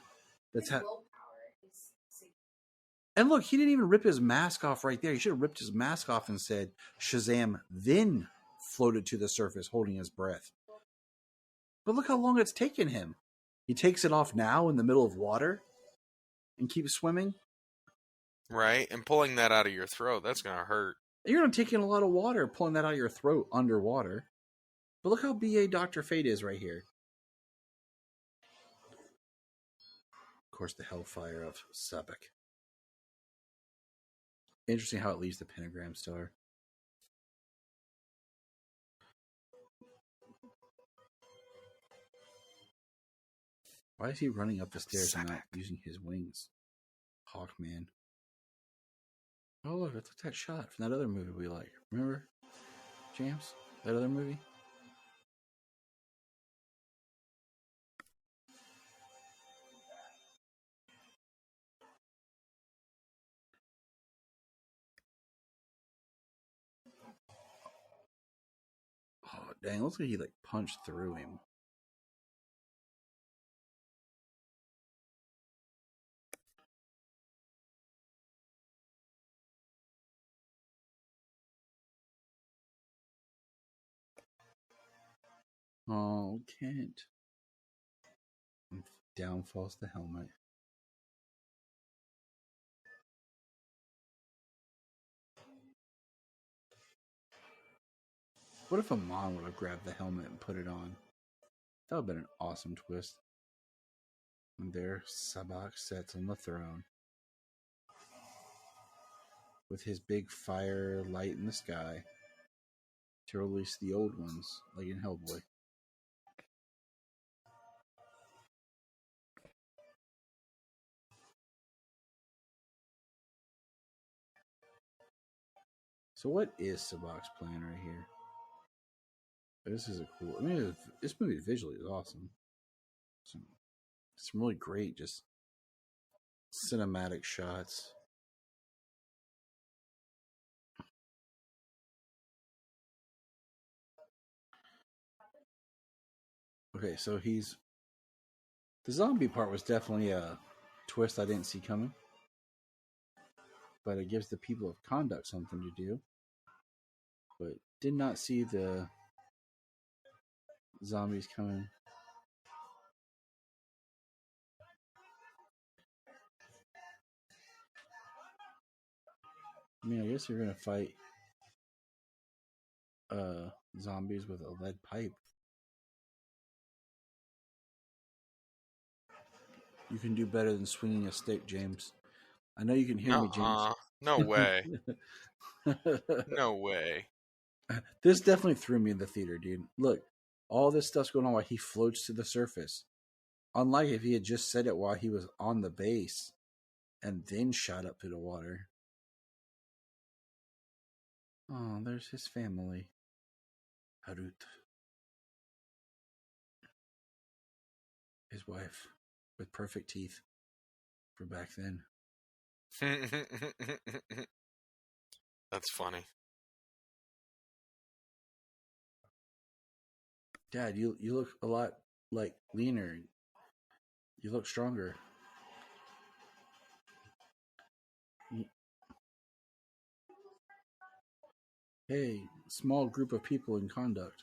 Speaker 4: And look, he didn't even rip his mask off right there. He should have ripped his mask off and said Shazam, then floated to the surface holding his breath. But look how long it's taken him. He takes it off now in the middle of water and keeps swimming.
Speaker 5: Right? And pulling that out of your throat, that's going to hurt.
Speaker 4: You're going to take in a lot of water pulling that out of your throat underwater. But look how BA Dr. Fate is right here. Of course, the Hellfire of Sabak. Interesting how it leaves the pentagram star. Why is he running up the stairs and not using his wings? Hawkman. Oh, look, it's like that shot from that other movie we like. Remember, James? That other movie? Oh, dang. It looks like he, like, punched through him. Oh, Kent. And down falls the helmet. What if Amon would have grabbed the helmet and put it on? That would have been an awesome twist. And there Sabak sits on the throne with his big fire light in the sky to release the old ones, like in Hellboy. So what is Sabak's plan right here? This is a cool... I mean, this movie visually is awesome. Some really great, just cinematic shots. Okay, so he's... The zombie part was definitely a twist I didn't see coming. But it gives the people of Conduct something to do. But did not see the zombies coming. I mean, I guess you're gonna fight zombies with a lead pipe. You can do better than swinging a stick, James. I know you can hear me, James.
Speaker 5: No way. No way.
Speaker 4: This definitely threw me in the theater, dude. Look, all this stuff's going on while he floats to the surface. Unlike if he had just said it while he was on the base and then shot up to the water. Oh, there's his family. Harut. His wife with perfect teeth for back then.
Speaker 5: That's funny.
Speaker 4: Dad, you look a lot like leaner. You look stronger. Hey, small group of people in Conduct.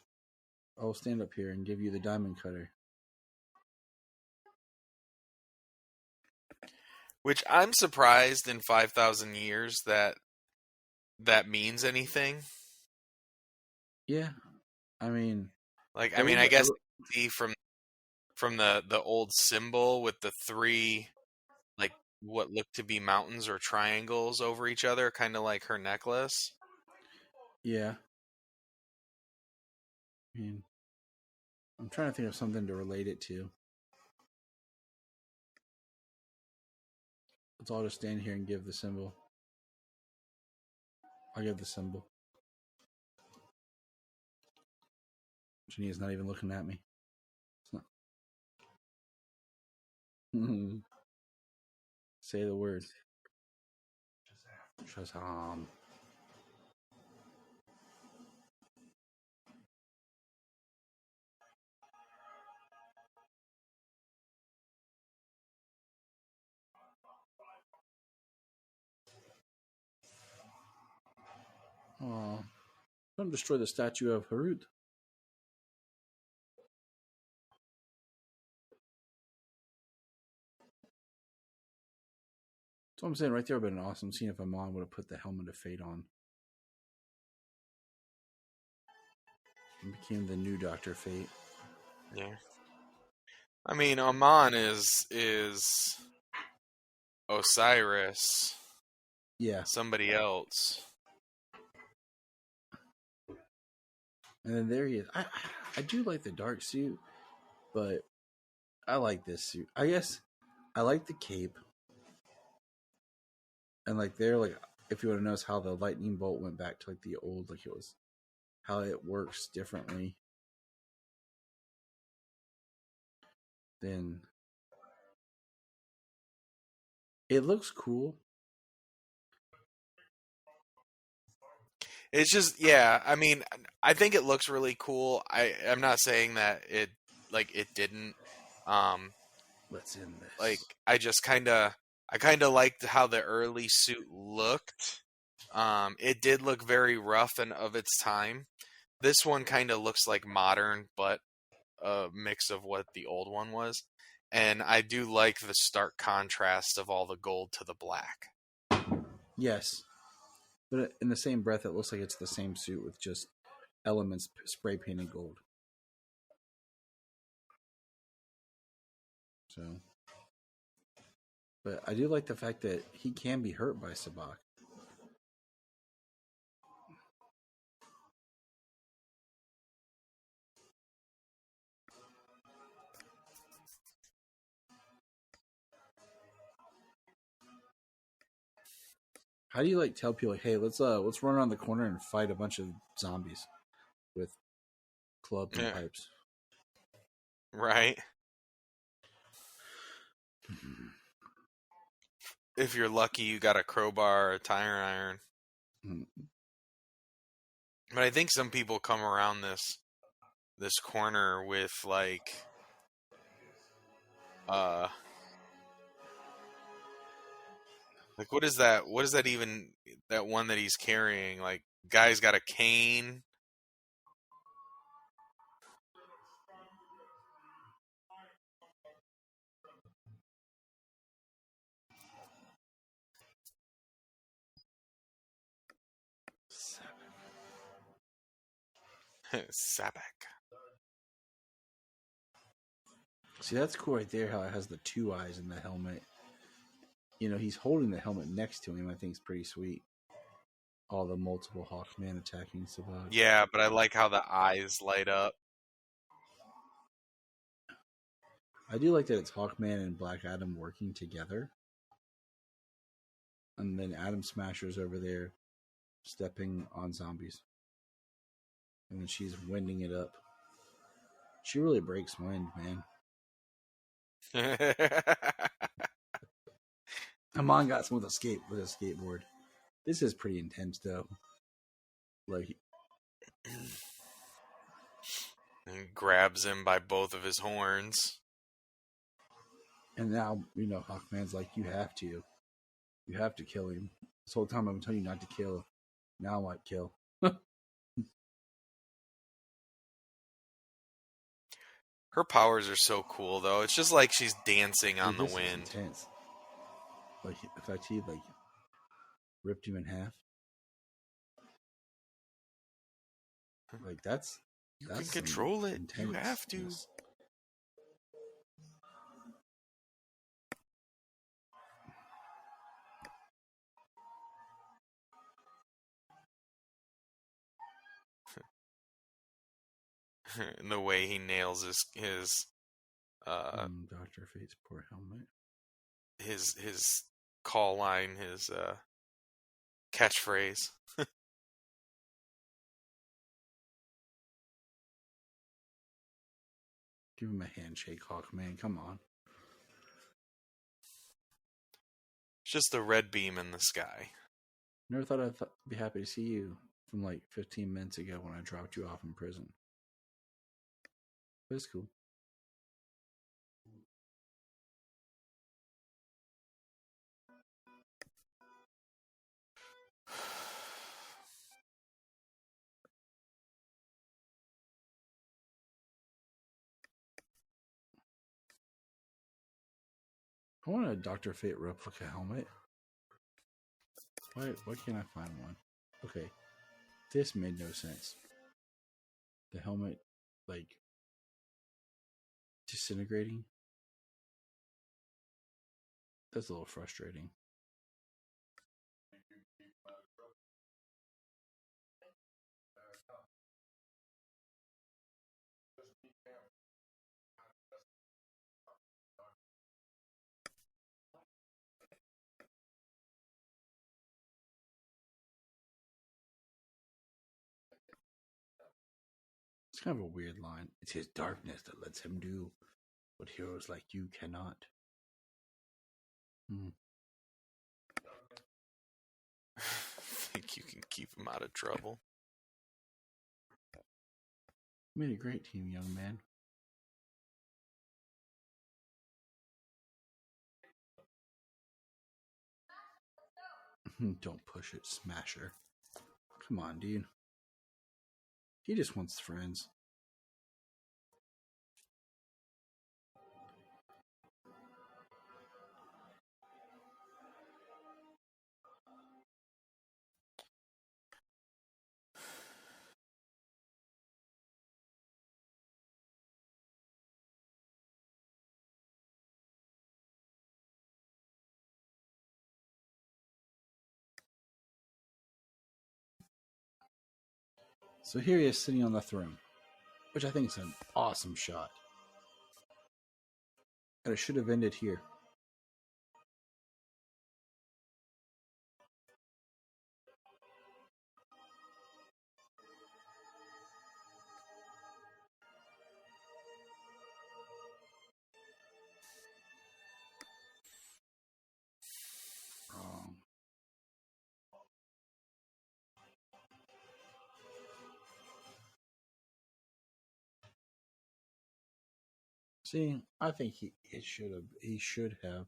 Speaker 4: I'll stand up here and give you the diamond cutter.
Speaker 5: Which I'm surprised in 5,000 years that means anything.
Speaker 4: Yeah, I mean,
Speaker 5: I guess see from the old symbol with the three, like what look to be mountains or triangles over each other, kind of like her necklace.
Speaker 4: Yeah. I mean, I'm trying to think of something to relate it to. Let's all just stand here and give the symbol. I'll give the symbol. Jania's not even looking at me. It's not. Say the word. Shazam. Oh, don't destroy the statue of Harut. That's what I'm saying. Right there would have been an awesome scene if Amon would have put the helmet of fate on. And became the new Dr. Fate.
Speaker 5: Yeah. I mean, Amon is Osiris.
Speaker 4: Yeah.
Speaker 5: Somebody else.
Speaker 4: And then there he is. I do like the dark suit, but I like this suit. I guess I like the cape. And if you want to notice how the lightning bolt went back to the old, it was how it works differently. Then it looks cool.
Speaker 5: It's just, yeah, I mean, I think it looks really cool. I'm not saying that it didn't.
Speaker 4: Let's end this.
Speaker 5: I kind of liked how the early suit looked. It did look very rough and of its time. This one kind of looks like modern, but a mix of what the old one was. And I do like the stark contrast of all the gold to the black.
Speaker 4: Yes. But in the same breath, it looks like it's the same suit with just elements spray painted gold. So, But I do like the fact that he can be hurt by Sabak. How do you like tell people, hey, let's run around the corner and fight a bunch of zombies with clubs and pipes?
Speaker 5: Right. If you're lucky, you got a crowbar or a tire iron.
Speaker 4: Mm-hmm.
Speaker 5: But I think some people come around this corner with like what is that? What is that even? That one that he's carrying? Like, guy's got a cane. Sabak.
Speaker 4: See, that's cool right there, how it has the two eyes in the helmet. You know, he's holding the helmet next to him. I think it's pretty sweet. All the multiple Hawkman attacking Sabak.
Speaker 5: Yeah, but I like how the eyes light up.
Speaker 4: I do like that it's Hawkman and Black Adam working together. And then Atom Smasher's over there stepping on zombies. And then she's winding it up. She really breaks wind, man. Amon got some with a skateboard. This is pretty intense, though. Like,
Speaker 5: and grabs him by both of his horns.
Speaker 4: And now, you know, Hawkman's like, you have to kill him. This whole time I've been telling you not to kill. Now I might kill.
Speaker 5: Her powers are so cool, though. It's just like she's dancing on the wind.
Speaker 4: Intense. Like, in fact, he like ripped him in half. Like that's
Speaker 5: You can control it. You have to. The way he nails his
Speaker 4: Dr. Fate's poor helmet.
Speaker 5: His call line, his catchphrase.
Speaker 4: Give him a handshake, Hawkman. Come on.
Speaker 5: It's just the red beam in the sky.
Speaker 4: Never thought I'd be happy to see you from like 15 minutes ago when I dropped you off in prison. But it's cool. I want a Dr. Fate replica helmet. Why can't I find one? Okay. This made no sense. The helmet, like, disintegrating. That's a little frustrating. It's kind of a weird line. It's his darkness that lets him do what heroes like you cannot.
Speaker 5: Think you can keep him out of trouble?
Speaker 4: You made a great team, young man. Don't push it, Smasher. Come on, dude. He just wants friends. So here he is sitting on the throne, which I think is an awesome shot. And it should have ended here. Wrong. See, I think he should have,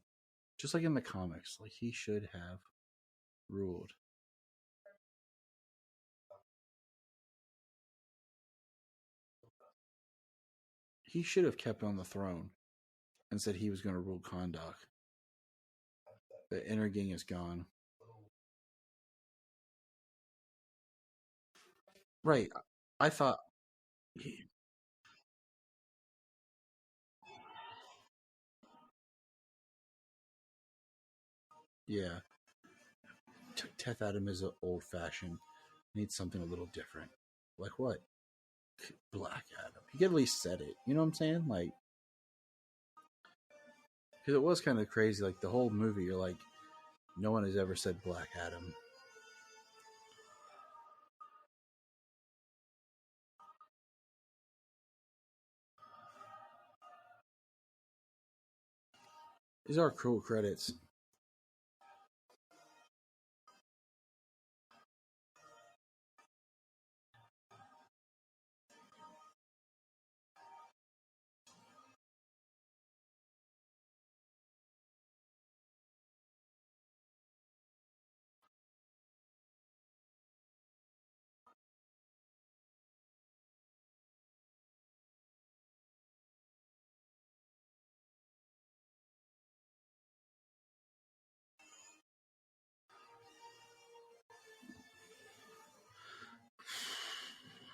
Speaker 4: just like in the comics, like he should have ruled. He should have kept on the throne and said he was going to rule Kahndaq. The Intergang is gone. Right. I thought yeah. Teth Adam is old fashioned. Needs something a little different. Like what? Black Adam. He could at least said it. You know what I'm saying? Like, because it was kind of crazy. Like the whole movie, you're like, no one has ever said Black Adam. These are cool credits.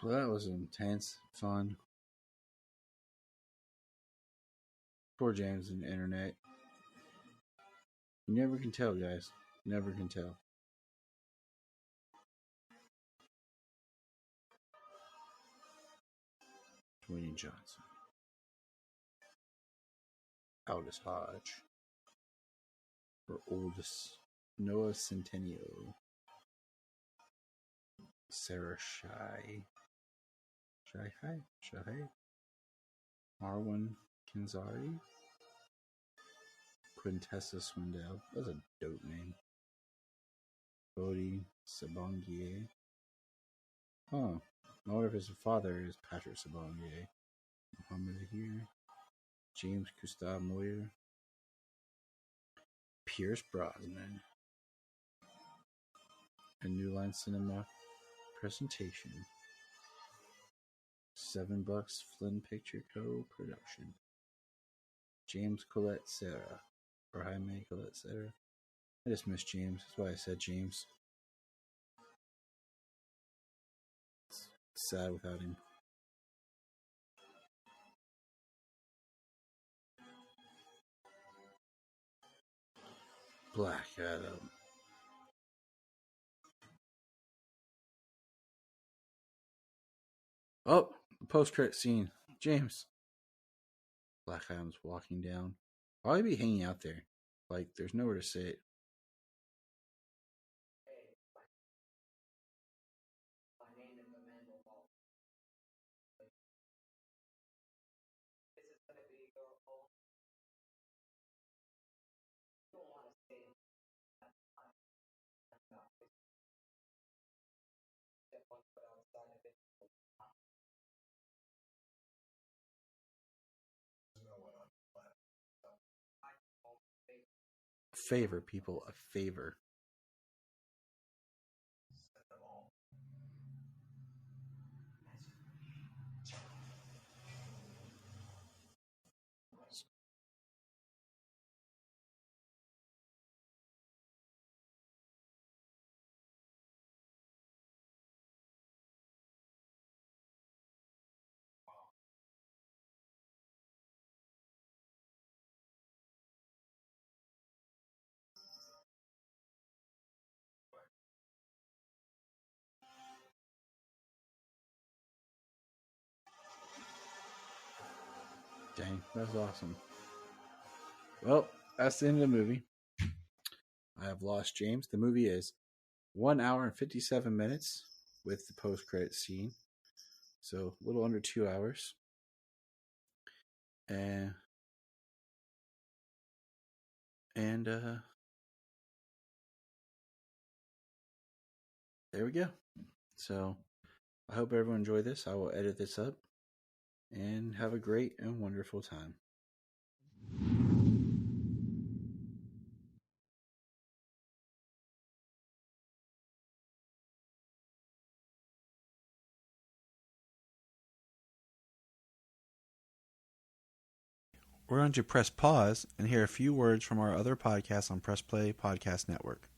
Speaker 4: Well, that was intense, fun. Poor James and the internet. You never can tell, guys. Never can tell. Dwayne Johnson. Aldous Hodge. Or oldest Noah Centennial. Sarah Shai. Shai. Marwan Kenzari. Quintessa Swindell. That's a dope name. Bodhi Sabangier. Oh, I wonder if his father is Patrick Sabangier. Muhammad here. James Gustav Moyer. Pierce Brosnan. A New Line Cinema presentation. $7 Flynn Picture Co. production. James Colette Serra. Or Jaime Colette Serra. I just miss James. That's why I said James. It's sad without him. Black Adam. Oh, the post-credit scene. James. Black Adam's walking down. Why be hanging out there? Like, there's nowhere to sit. A favor, people. A favor. Dang, that's awesome. Well, that's the end of the movie. I have lost James. The movie is 1 hour and 57 minutes with the post-credit scene. So a little under 2 hours. And there we go. So I hope everyone enjoyed this. I will edit this up and have a great and wonderful time. We're going to press pause and hear a few words from our other podcasts on Press Play Podcast Network.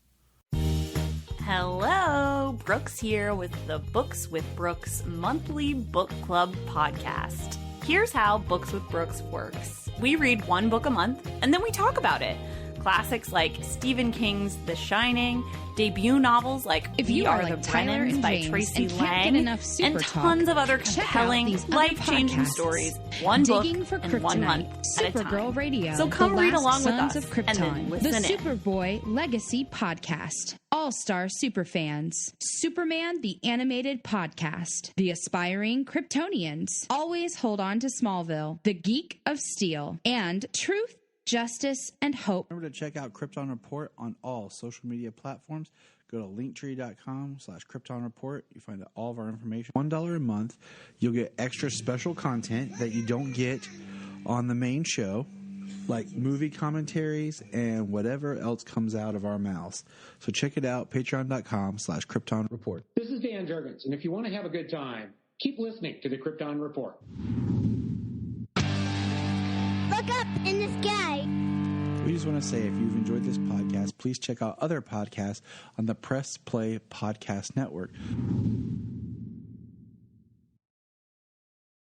Speaker 8: Hello, Brooks here with the Books with Brooks monthly book club podcast. Here's how Books with Brooks works. We read one book a month, and then we talk about it. Classics like Stephen King's The Shining, debut novels like
Speaker 9: If
Speaker 8: We
Speaker 9: you
Speaker 8: Are
Speaker 9: are
Speaker 8: the
Speaker 9: like Tyler
Speaker 8: Brennans
Speaker 9: and
Speaker 8: by
Speaker 9: James
Speaker 8: Tracy
Speaker 9: and can't
Speaker 8: Lang,
Speaker 9: get enough super
Speaker 8: and
Speaker 9: talk,
Speaker 8: tons of other
Speaker 9: check out
Speaker 8: compelling,
Speaker 9: these other
Speaker 8: life-changing
Speaker 9: podcasts.
Speaker 8: stories. One
Speaker 9: Digging
Speaker 8: book
Speaker 9: for
Speaker 8: and 1 month
Speaker 9: Kryptonite,
Speaker 8: at a
Speaker 9: Supergirl
Speaker 8: time.
Speaker 9: Radio,
Speaker 8: So come
Speaker 9: The
Speaker 8: read
Speaker 9: Last
Speaker 8: along with
Speaker 9: Sons
Speaker 8: us
Speaker 9: of
Speaker 8: and then
Speaker 9: Krypton,
Speaker 8: listen
Speaker 9: the
Speaker 8: in.
Speaker 9: Superboy Legacy Podcast, All-Star Superfans, Superman the Animated Podcast, The Aspiring Kryptonians, Always Hold On to Smallville, The Geek of Steel, and Truth, Justice, and Hope.
Speaker 4: Remember to check out Krypton Report on all social media platforms. Go to linktree.com/Krypton Report. You find out all of our information. $1 a month, you'll get extra special content that you don't get on the main show, like movie commentaries and whatever else comes out of our mouths. So check it out, patreon.com/Krypton Report.
Speaker 10: This is Dan Jurgens, and if you want to have a good time, keep listening to the Krypton Report.
Speaker 2: Look up in the sky.
Speaker 4: We just want to say, if you've enjoyed this podcast, please check out other podcasts on the Press Play Podcast Network.